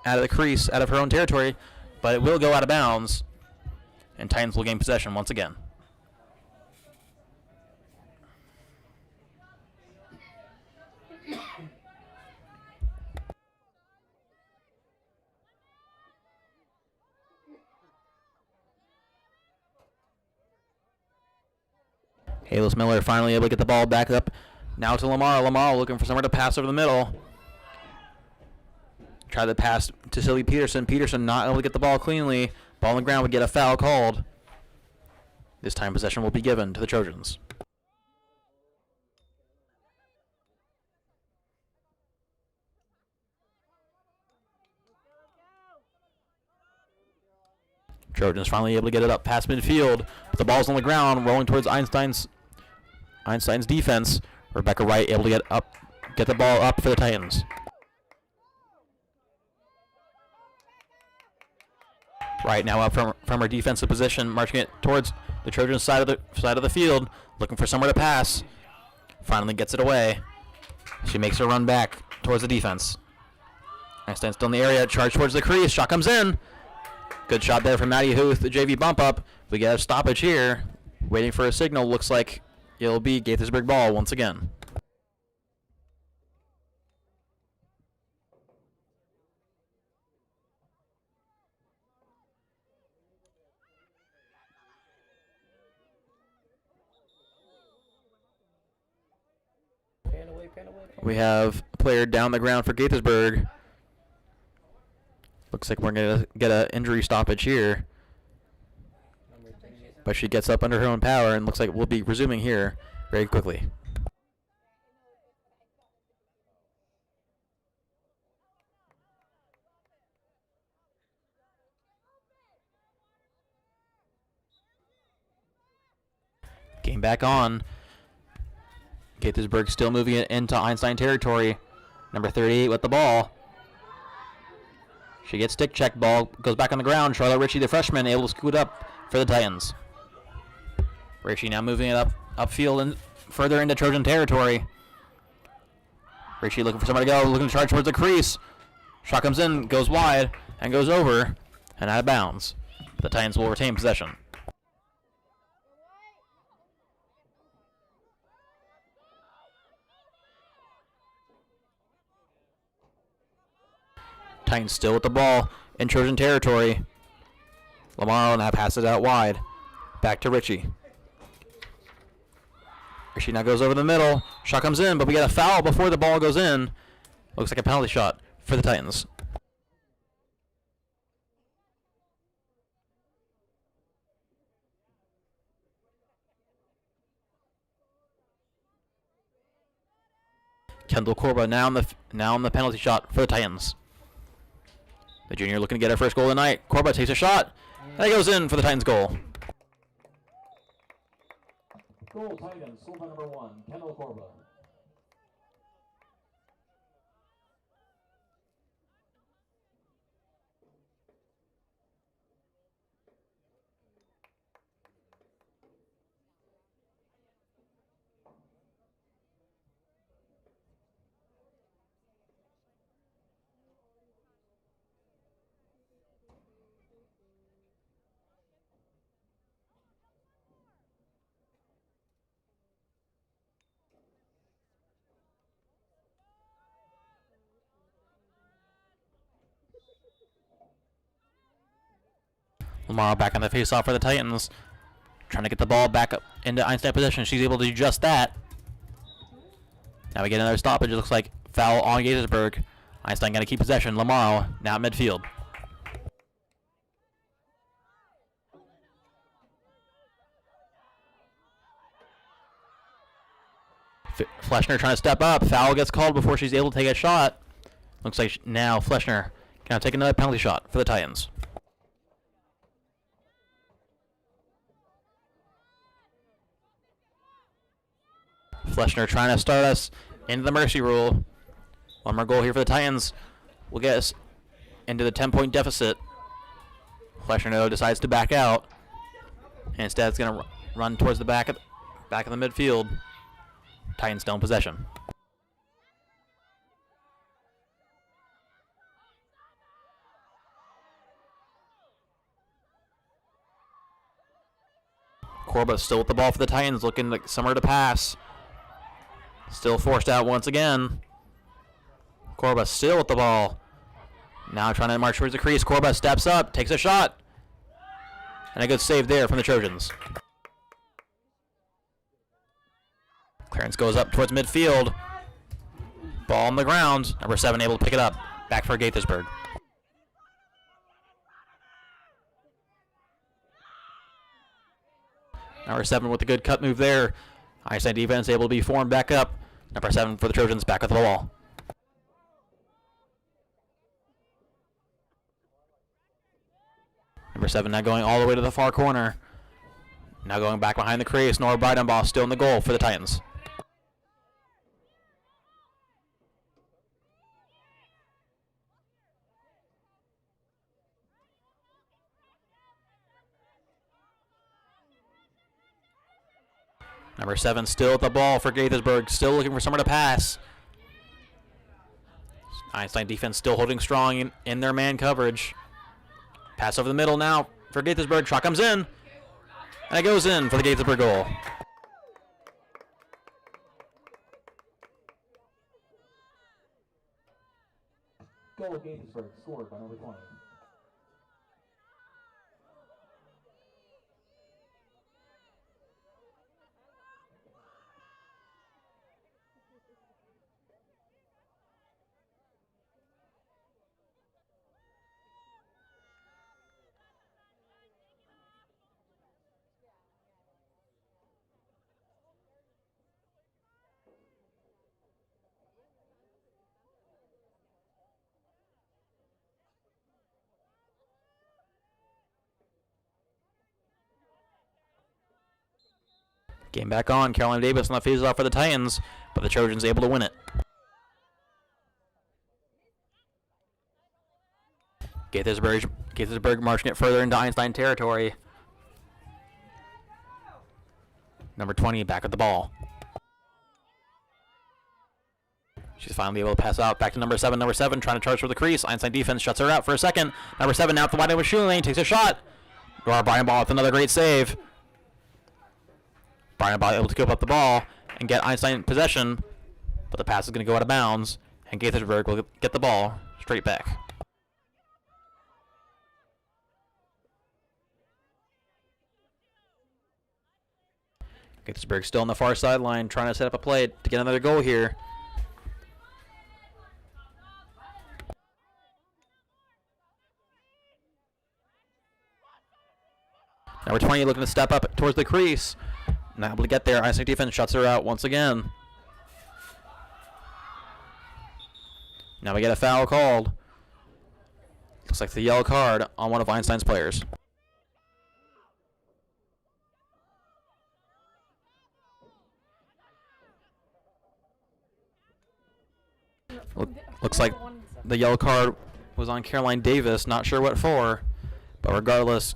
of the crease, out of her own territory, but it will go out of bounds, and Titans will gain possession once again. Halos Miller finally able to get the ball back up. Now to Lamar. Lamar looking for somewhere to pass over the middle. Try to pass to Silly Peterson. Peterson not able to get the ball cleanly. Ball on the ground would get a foul called. This time possession will be given to the Trojans. Trojans finally able to get it up past midfield. The ball's on the ground, rolling towards Einstein's defense. Rebecca Wright able to get the ball up for the Titans. Wright now up from her defensive position, marching it towards the Trojans side of the field, looking for somewhere to pass. Finally gets it away. She makes her run back towards the defense. Einstein still in the area, charge towards the crease. Shot comes in. Good shot there from Maddie Huth, the JV bump up. We get a stoppage here. Waiting for a signal. Looks like it'll be Gaithersburg ball once again. Pan away, pan away. We have a player down the ground for Gaithersburg. Looks like we're going to get an injury stoppage here. But she gets up under her own power and looks like we'll be resuming here very quickly. Game back on. Gaithersburg still moving it into Einstein territory. Number 38 with the ball. She gets stick check. Ball goes back on the ground. Charlotte Ritchie, the freshman, able to scoot up for the Titans. Ritchie now moving it upfield and further into Trojan territory. Ritchie looking for somebody to go, looking to charge towards the crease. Shot comes in, goes wide, and goes over, and out of bounds. The Titans will retain possession. Titans still with the ball in Trojan territory. Lamar now passes out wide. Back to Ritchie. Ritchie now goes over the middle. Shot comes in, but we get a foul before the ball goes in. Looks like a penalty shot for the Titans. Kendall Corba now on the penalty shot for the Titans. The junior looking to get her first goal of the night. Corba takes a shot. And it goes in for the Titans goal. Goal Titans, goal by number 1, Kendall Corba. Lamar back on the face-off for the Titans. Trying to get the ball back up into Einstein possession. She's able to do just that. Now we get another stoppage. It looks like foul on Gaithersburg. Einstein going to keep possession. Lamar now at midfield. Fleshner trying to step up. Foul gets called before she's able to take a shot. Looks like now Fleshner going to take another penalty shot for the Titans. Fleshner trying to start us into the mercy rule. One more goal here for the Titans will get us into the 10-point deficit. Fleshner, though, decides to back out. And instead, it's going to run towards the back of the midfield. Titans still in possession. Corba still with the ball for the Titans, looking like somewhere to pass. Still forced out once again. Corba still with the ball. Now trying to march towards the crease. Corba steps up, takes a shot. And a good save there from the Trojans. Clearance goes up towards midfield. Ball on the ground. Number 7 able to pick it up. Back for Gaithersburg. Number 7 with a good cut move there. Einstein defense able to be formed back up. Number 7 for the Trojans back with the ball. Number 7 now going all the way to the far corner. Now going back behind the crease. Nora Breidenbach still in the goal for the Titans. Number 7 still at the ball for Gaithersburg. Still looking for somewhere to pass. Einstein defense still holding strong in their man coverage. Pass over the middle now for Gaithersburg. Shot comes in. And it goes in for the Gaithersburg goal. Goal Gaithersburg, scored by number 20. Game back on. Caroline Davis on the face-off for the Titans, but the Trojans able to win it. Gaithersburg marching it further into Einstein territory. Number 20 back with the ball. She's finally able to pass out back to number 7. Number 7 trying to charge for the crease. Einstein defense shuts her out for a second. Number 7 now at the wide open shooting lane, takes a shot. Nora Ball with another great save. Ball able to scoop up the ball and get Einstein in possession, but the pass is going to go out of bounds, and Gaithersburg will get the ball straight back. Gaithersburg still on the far sideline, trying to set up a play to get another goal here. Number 20 looking to step up towards the crease. Not able to get there. Einstein defense shuts her out once again. Now we get a foul called. Looks like the yellow card on one of Einstein's players. Looks like the yellow card was on Caroline Davis. Not sure what for, but regardless,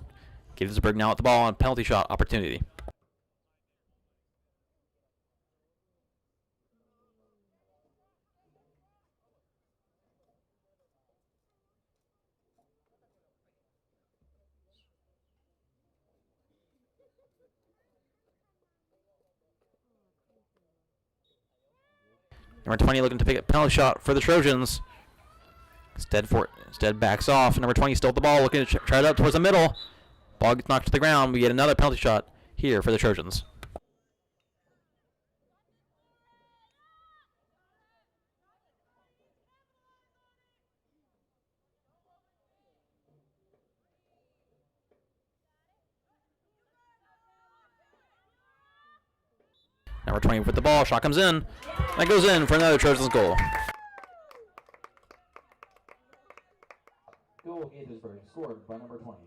Gaithersburg now at the ball on penalty shot opportunity. Number 20 looking to pick a penalty shot for the Trojans. Instead backs off. Number 20 still with the ball, looking to try it out towards the middle. Ball gets knocked to the ground. We get another penalty shot here for the Trojans. Number 20 with the ball. Shot comes in. That goes in for another Trojans goal. Goal Gaithersburg, scored by number 20.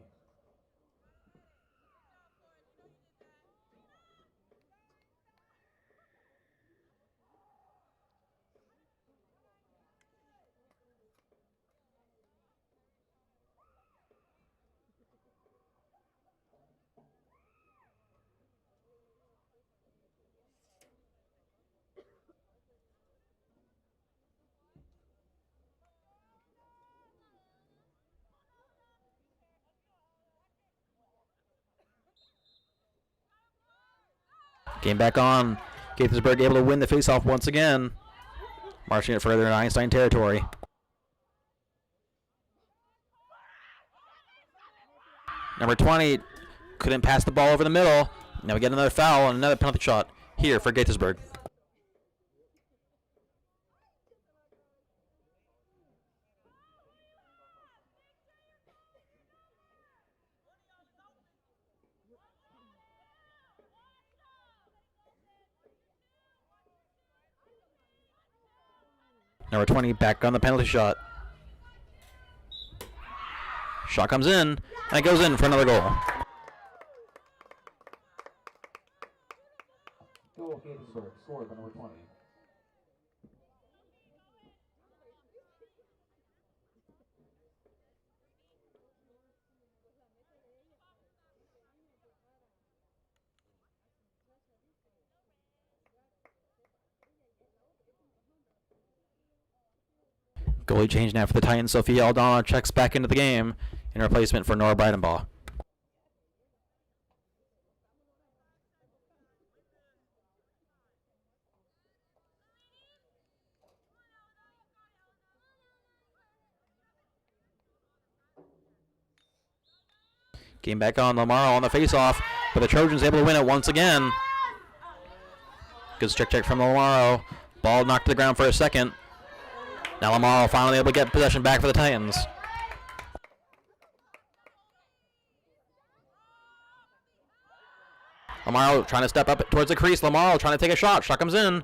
Game back on. Gaithersburg able to win the faceoff once again. Marching it further in Einstein territory. Number 20 couldn't pass the ball over the middle. Now we get another foul and another penalty shot here for Gaithersburg. Number 20 back on the penalty shot. Shot comes in, and it goes in for another goal. Goal Gaithersburg, scored by number 20. Goalie change now for the Titans. Sophia Aldana checks back into the game in replacement for Nora Breidenbaugh. Game back on. Lamaro on the faceoff, but the Trojans able to win it once again. Good check from Lamaro. Ball knocked to the ground for a second. Now Lamaro finally able to get possession back for the Titans. Lamaro trying to step up towards the crease. Lamaro trying to take a shot. Shot comes in. And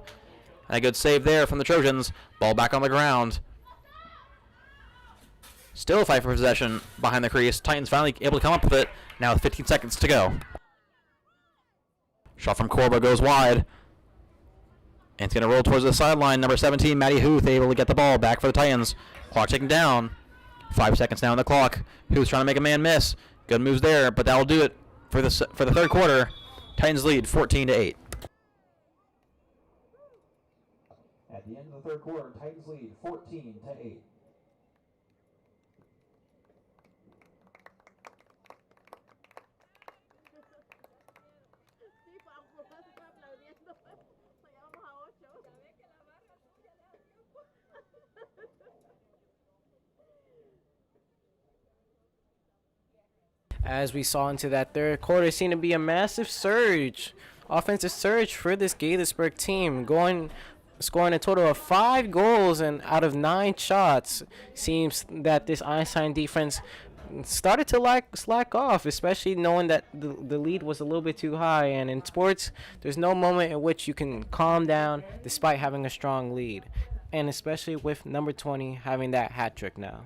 a good save there from the Trojans. Ball back on the ground. Still a fight for possession behind the crease. Titans finally able to come up with it. Now with 15 seconds to go. Shot from Corba goes wide. And it's going to roll towards the sideline. Number 17, Maddie Huth, able to get the ball back for the Titans. Clock ticking down. 5 seconds now on the clock. Who's trying to make a man miss? Good moves there, but that'll do it for the third quarter. Titans lead 14-8. At the end of the third quarter, Titans lead 14-8. Sí, vamos aplaudiendo. Llegamos a 8. Sabés que la barra tuya le da tiempo. As we saw into that third quarter, seemed to be a massive surge, offensive surge for this Gaithersburg team, scoring a total of 5 goals and out of 9 shots. Seems that this Einstein defense started to slack off, especially knowing that the lead was a little bit too high. And in sports, there's no moment in which you can calm down despite having a strong lead, and especially with number 20 having that hat trick now.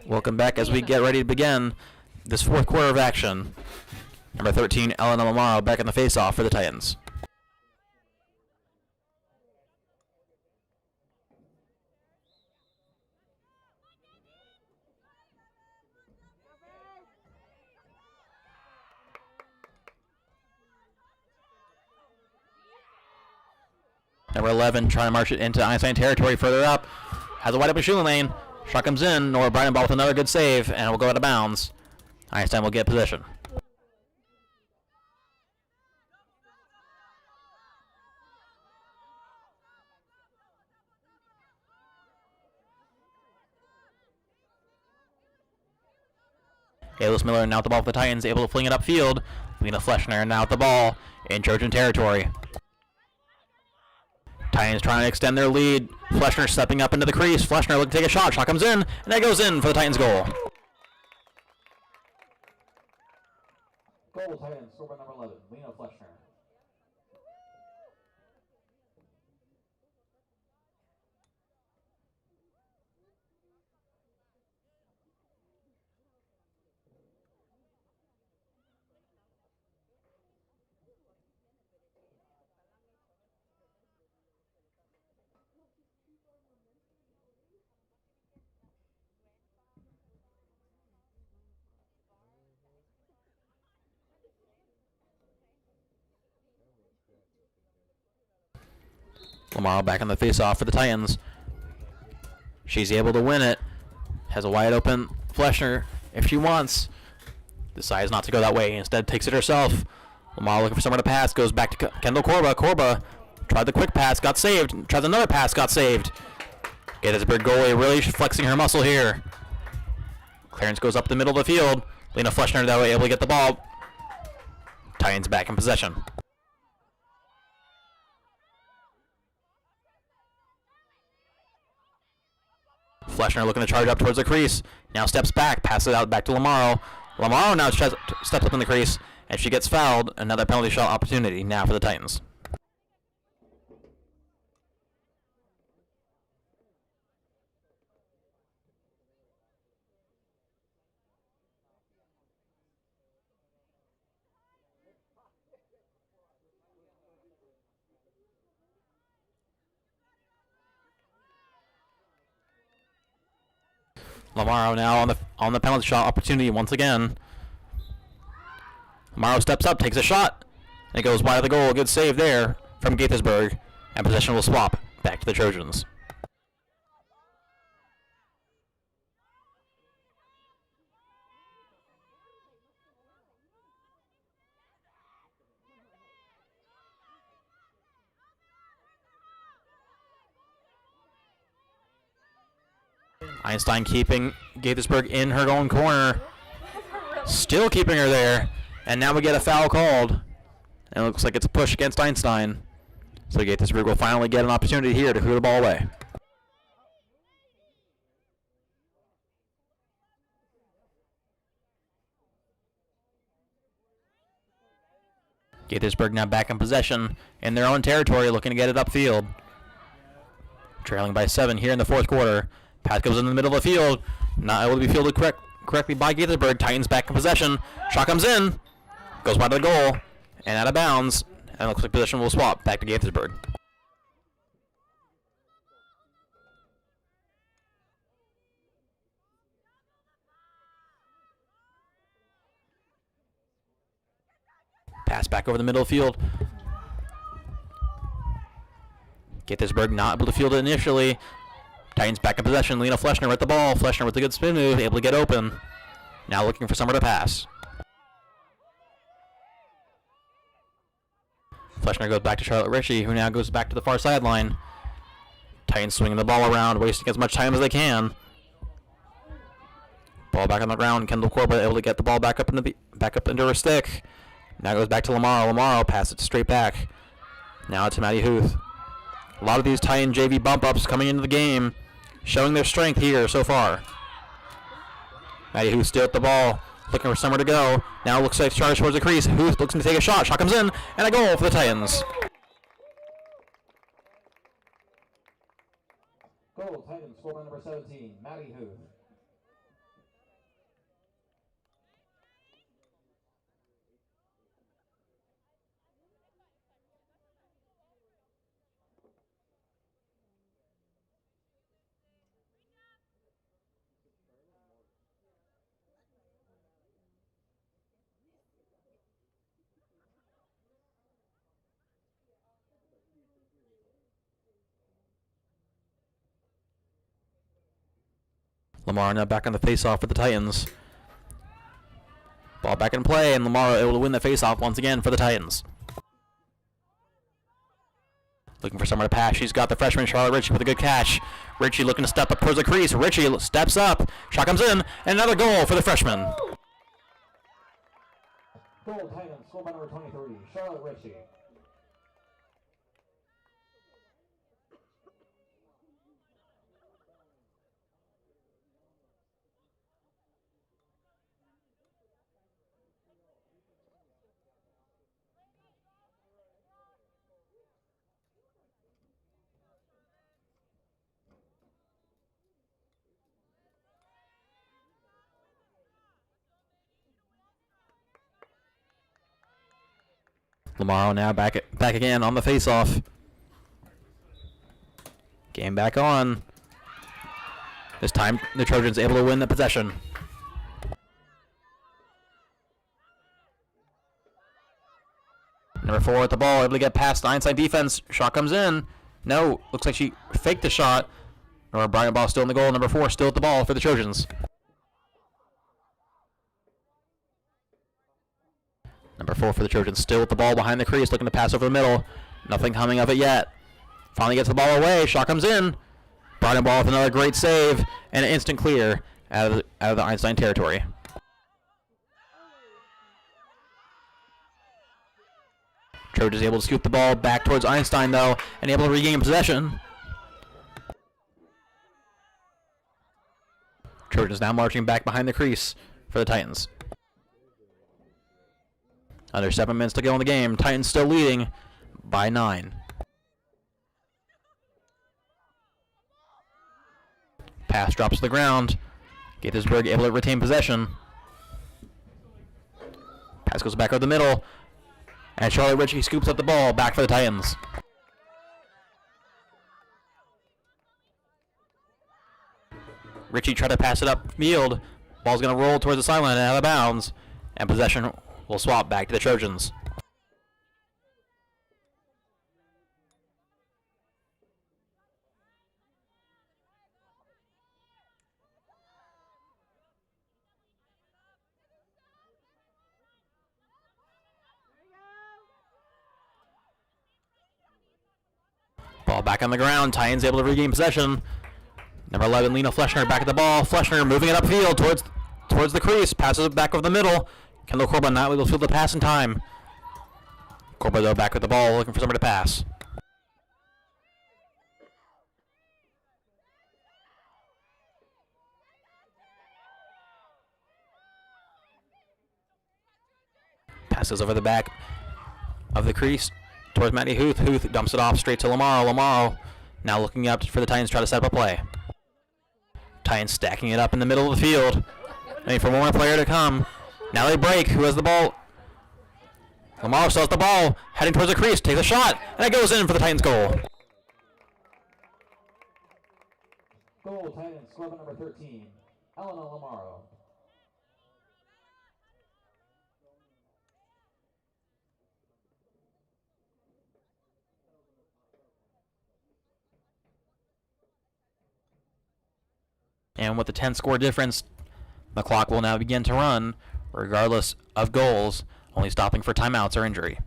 Welcome back as we get ready to begin this fourth quarter of action. Number 13, Elena Lamaro back in the face-off for the Titans. Number 11 trying to march it into Einstein territory further up. Has a wide open shooting lane. Shot comes in. Nora Bryden ball with another good save, and it will go out of bounds. Einstein will get possession. Aylis Miller now at the ball for the Titans, able to fling it upfield. Lena Fleschner now at the ball in Trojan territory. Titans trying to extend their lead. Fleschner stepping up into the crease. Fleschner looking to take a shot. Shot comes in, and that goes in for the Titans goal. Goal Titans, scored by number 11, Lena Fleschner. Lamaro back on the face-off for the Titans. She's able to win it. Has a wide open Fleschner if she wants. Decides not to go that way. Instead takes it herself. Lamaro looking for somewhere to pass. Goes back to Kendall Corba. Corba Tried the quick pass, got saved. Tried another pass, got saved. Gaithersburg goalie really flexing her muscle here. Clearance goes up the middle of the field. Lena Fleshner, that way, able to get the ball. Titans back in possession. Fleshner looking to charge up towards the crease. Now steps back, passes it out back to Lamaro. Lamaro now steps up in the crease, and she gets fouled. Another penalty shot opportunity now for the Titans. Lamaro now on the penalty shot opportunity once again. Lamaro steps up, takes a shot, and it goes wide of the goal. Good save there from Gaithersburg, and possession will swap back to the Trojans. Einstein keeping Gaithersburg in her own corner. Still keeping her there. And now we get a foul called. And it looks like it's a push against Einstein. So Gaithersburg will finally get an opportunity here to clear the ball away. Gaithersburg now back in possession in their own territory, looking to get it upfield. Trailing by 7 here in the fourth quarter. Pass goes in the middle of the field. Not able to be fielded correctly by Gaithersburg. Titans back in possession. Shot comes in. Goes wide of the goal. And out of bounds. And it looks like possession will swap back to Gaithersburg. Pass back over the middle of the field. Gaithersburg not able to field it initially. Titans back in possession. Lena Fleshner with the ball. Fleshner with a good spin move, able to get open. Now looking for somewhere to pass. Fleshner goes back to Charlotte Ritchie, who now goes back to the far sideline. Titans swinging the ball around, wasting as much time as they can. Ball back on the ground. Kendall Corbett able to get the ball back up into her stick. Now goes back to Lamaro. Lamaro passes it straight back. Now to Maddie Huth. A lot of these Titan JV bump ups coming into the game, showing their strength here so far. Maddie Huth still at the ball, looking for somewhere to go. Now looks like charge towards the crease. Huth looks to take a shot. Shot comes in, and a goal for the Titans. Goal, Titans, score by number 17, Maddie Huth. Lamar now back on the face-off for the Titans. Ball back in play, and Lamar able to win the face-off once again for the Titans. Looking for somewhere to pass. She's got the freshman Charlotte Ritchie with a good catch. Ritchie looking to step up towards the crease. Ritchie steps up. Shot comes in, and another goal for the freshman. Goal, Titans, score by number 23, Charlotte Ritchie. Lamaro now back again on the face-off. Game back on. This time the Trojans able to win the possession. Number 4 at the ball, able to get past the Einstein defense. Shot comes in. No, looks like she faked the shot. Nora Bryant ball still in the goal. Number 4 still at the ball for the Trojans. Number 4 for the Trojans still with the ball behind the crease, looking to pass over the middle. Nothing coming of it yet. Finally gets the ball away. Shot comes in. Brian Ball with another great save and an instant clear out of the Einstein territory. Trojans able to scoop the ball back towards Einstein though, and able to regain possession. Trojans now marching back behind the crease for the Titans. Under 7 minutes to go in the game. Titans still leading by 9. Pass drops to the ground. Gaithersburg able to retain possession. Pass goes back over the middle. And Charlotte Ritchie scoops up the ball back for the Titans. Ritchie tried to pass it upfield. Ball's going to roll towards the sideline and out of bounds. And possession will swap back to the Trojans. Ball back on the ground. Titans able to regain possession. Number 11, Lena Fleshner back at the ball. Fleshner moving it upfield towards the crease. Passes it back over the middle. Kendall Corba not able to field the pass in time. Corba though back with the ball, looking for somebody to pass. Passes over the back of the crease towards Matty Huth. Huth dumps it off straight to Lamaro. Lamaro now looking up for the Titans to try to set up a play. Titans stacking it up in the middle of the field. Waiting for one more player to come. Now they break. Who has the ball? Lamaro still has the ball. Heading towards the crease. Takes a shot. And it goes in for the Titans goal. Goal, Titans, score by number 13, Elena Lamaro. And with the 10-score difference, the clock will now begin to run, regardless of goals, only stopping for timeouts or injury.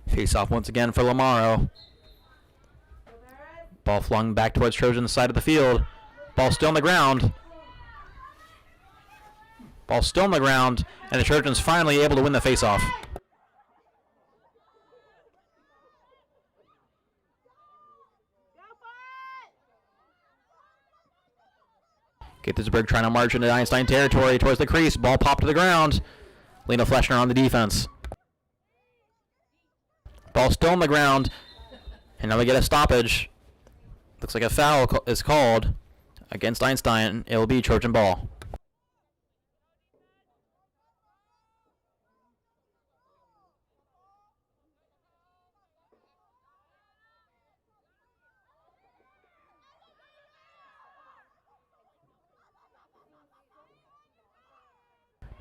Face off once again for Lamaro. Ball flung back towards Trojan's side of the field. Ball still on the ground. Ball still on the ground, and the Trojans finally able to win the faceoff. Gaithersburg trying to march into Einstein territory towards the crease. Ball popped to the ground. Lena Fleshner on the defense. Ball still on the ground, and now we get a stoppage. Looks like a foul is called against Einstein. It will be Trojan ball.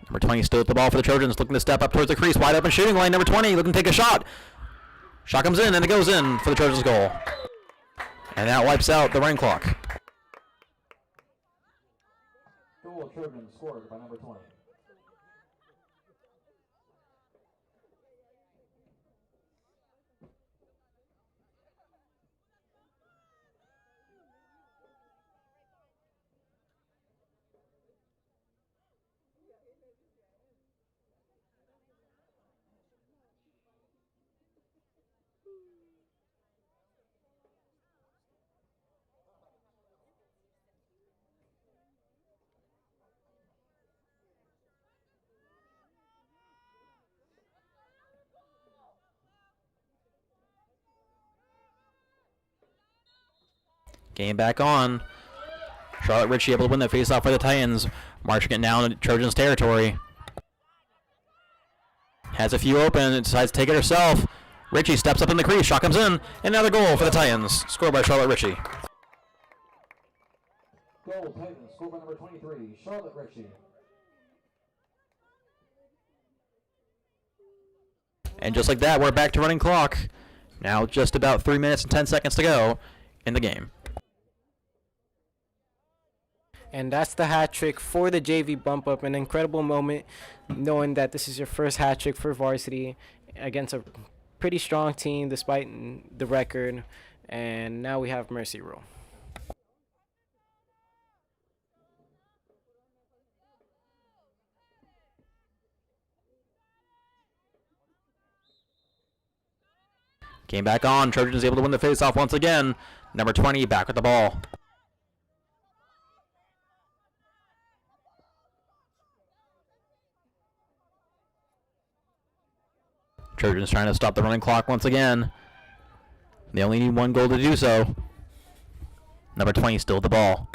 Number 20 still with the ball for the Trojans, looking to step up towards the crease. Wide open shooting lane. Number 20 looking to take a shot. Shot comes in, and it goes in for the Trojans' goal. And that wipes out the running clock. Goal, Trojans, scored by number 20. Game back on. Charlotte Ritchie able to win the faceoff for the Titans. Marching it down into Trojans territory. Has a few open and decides to take it herself. Ritchie steps up in the crease. Shot comes in. Another goal for the Titans. Scored by Charlotte Ritchie. Goal, Titans, scored by number 23, Charlotte Ritchie. And just like that, we're back to running clock. Now just about 3 minutes and 10 seconds to go in the game. And that's the hat trick for the JV bump up. An incredible moment knowing that this is your first hat trick for varsity against a pretty strong team despite the record. And now we have mercy rule. Came back on. Trojans able to win the faceoff once again. Number 20 back with the ball. Trojans trying to stop the running clock once again. They only need 1 goal to do so. Number 20 still with the ball.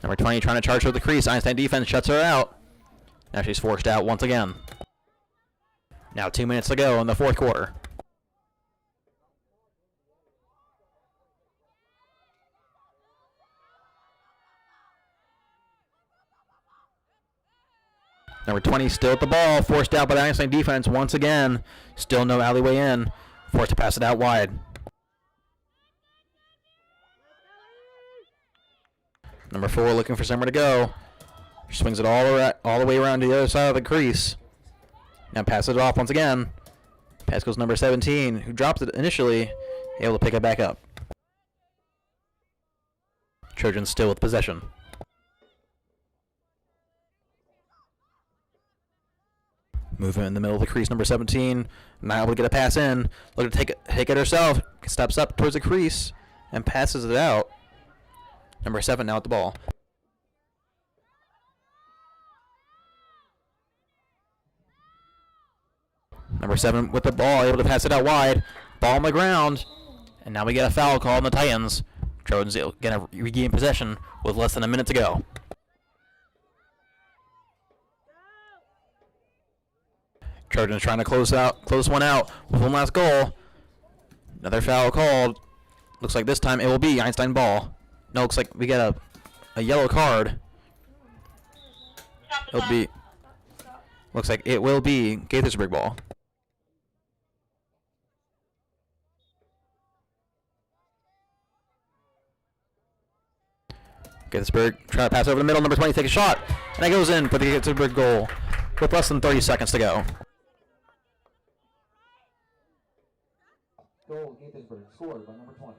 Number 20 trying to charge her the crease. Einstein defense shuts her out. Now she's forced out once again. Now 2 minutes to go in the fourth quarter. Number 20 still at the ball, forced out by the Einstein defense once again. Still no alleyway in. Forced to pass it out wide. Number 4 looking for somewhere to go. Swings it all the way around to the other side of the crease. Now passes it off once again. Pass goes number 17, who drops it initially, able to pick it back up. Trojans still with possession. Movement in the middle of the crease, number 17. Not able to get a pass in. Looking to take it herself. Steps up towards the crease and passes it out. Number 7 now at the ball. Number 7 with the ball, able to pass it out wide. Ball on the ground. And now we get a foul call on the Titans. Trojans going to regain possession with less than a minute to go. Trojans trying to close one out with one last goal. Another foul called. Looks like this time it will be Einstein ball. No, looks like we get a yellow card. It'll be. Looks like it will be Gaithersburg ball. Gaithersburg trying to pass over the middle. Number 20 take a shot, and it goes in for the Gaithersburg goal with less than 30 seconds to go. Goal Gaithersburg scored by number 20.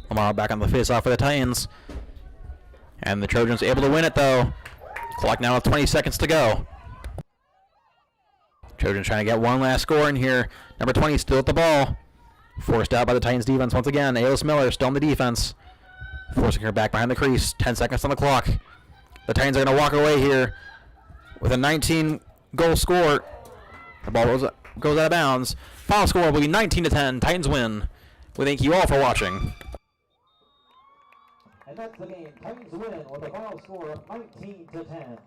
Lamar back on the face-off for the Titans. And the Trojans able to win it, though. Clock now with 20 seconds to go. Trojans trying to get one last score in here. Number 20 still at the ball. Forced out by the Titans defense once again. Aylis Miller still on the defense. Forcing her back behind the crease. 10 seconds on the clock. The Titans are going to walk away here with a 19-goal score. The ball goes out of bounds. Final score will be 19-10. Titans win. We thank you all for watching. And that's the game. Titans win with a final score of 19-10.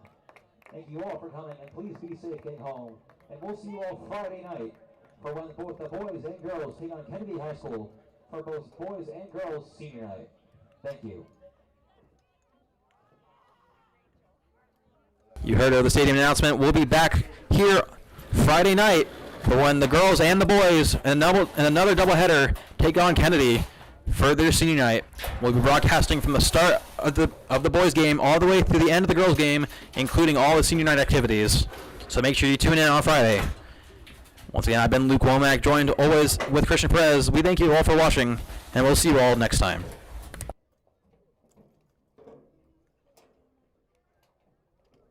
Thank you all for coming, and please be safe getting home. And we'll see you all Friday night for when both the boys and girls take on Kennedy High School for both boys and girls senior night. Thank you. You heard of the stadium announcement. We'll be back here Friday night for when the girls and the boys and another doubleheader take on Kennedy for their senior night. We'll be broadcasting from the start of the boys game all the way through the end of the girls game, including all the senior night activities. So make sure you tune in on Friday. Once again, I've been Luke Womack, joined always with Christian Perez. We thank you all for watching, and we'll see you all next time.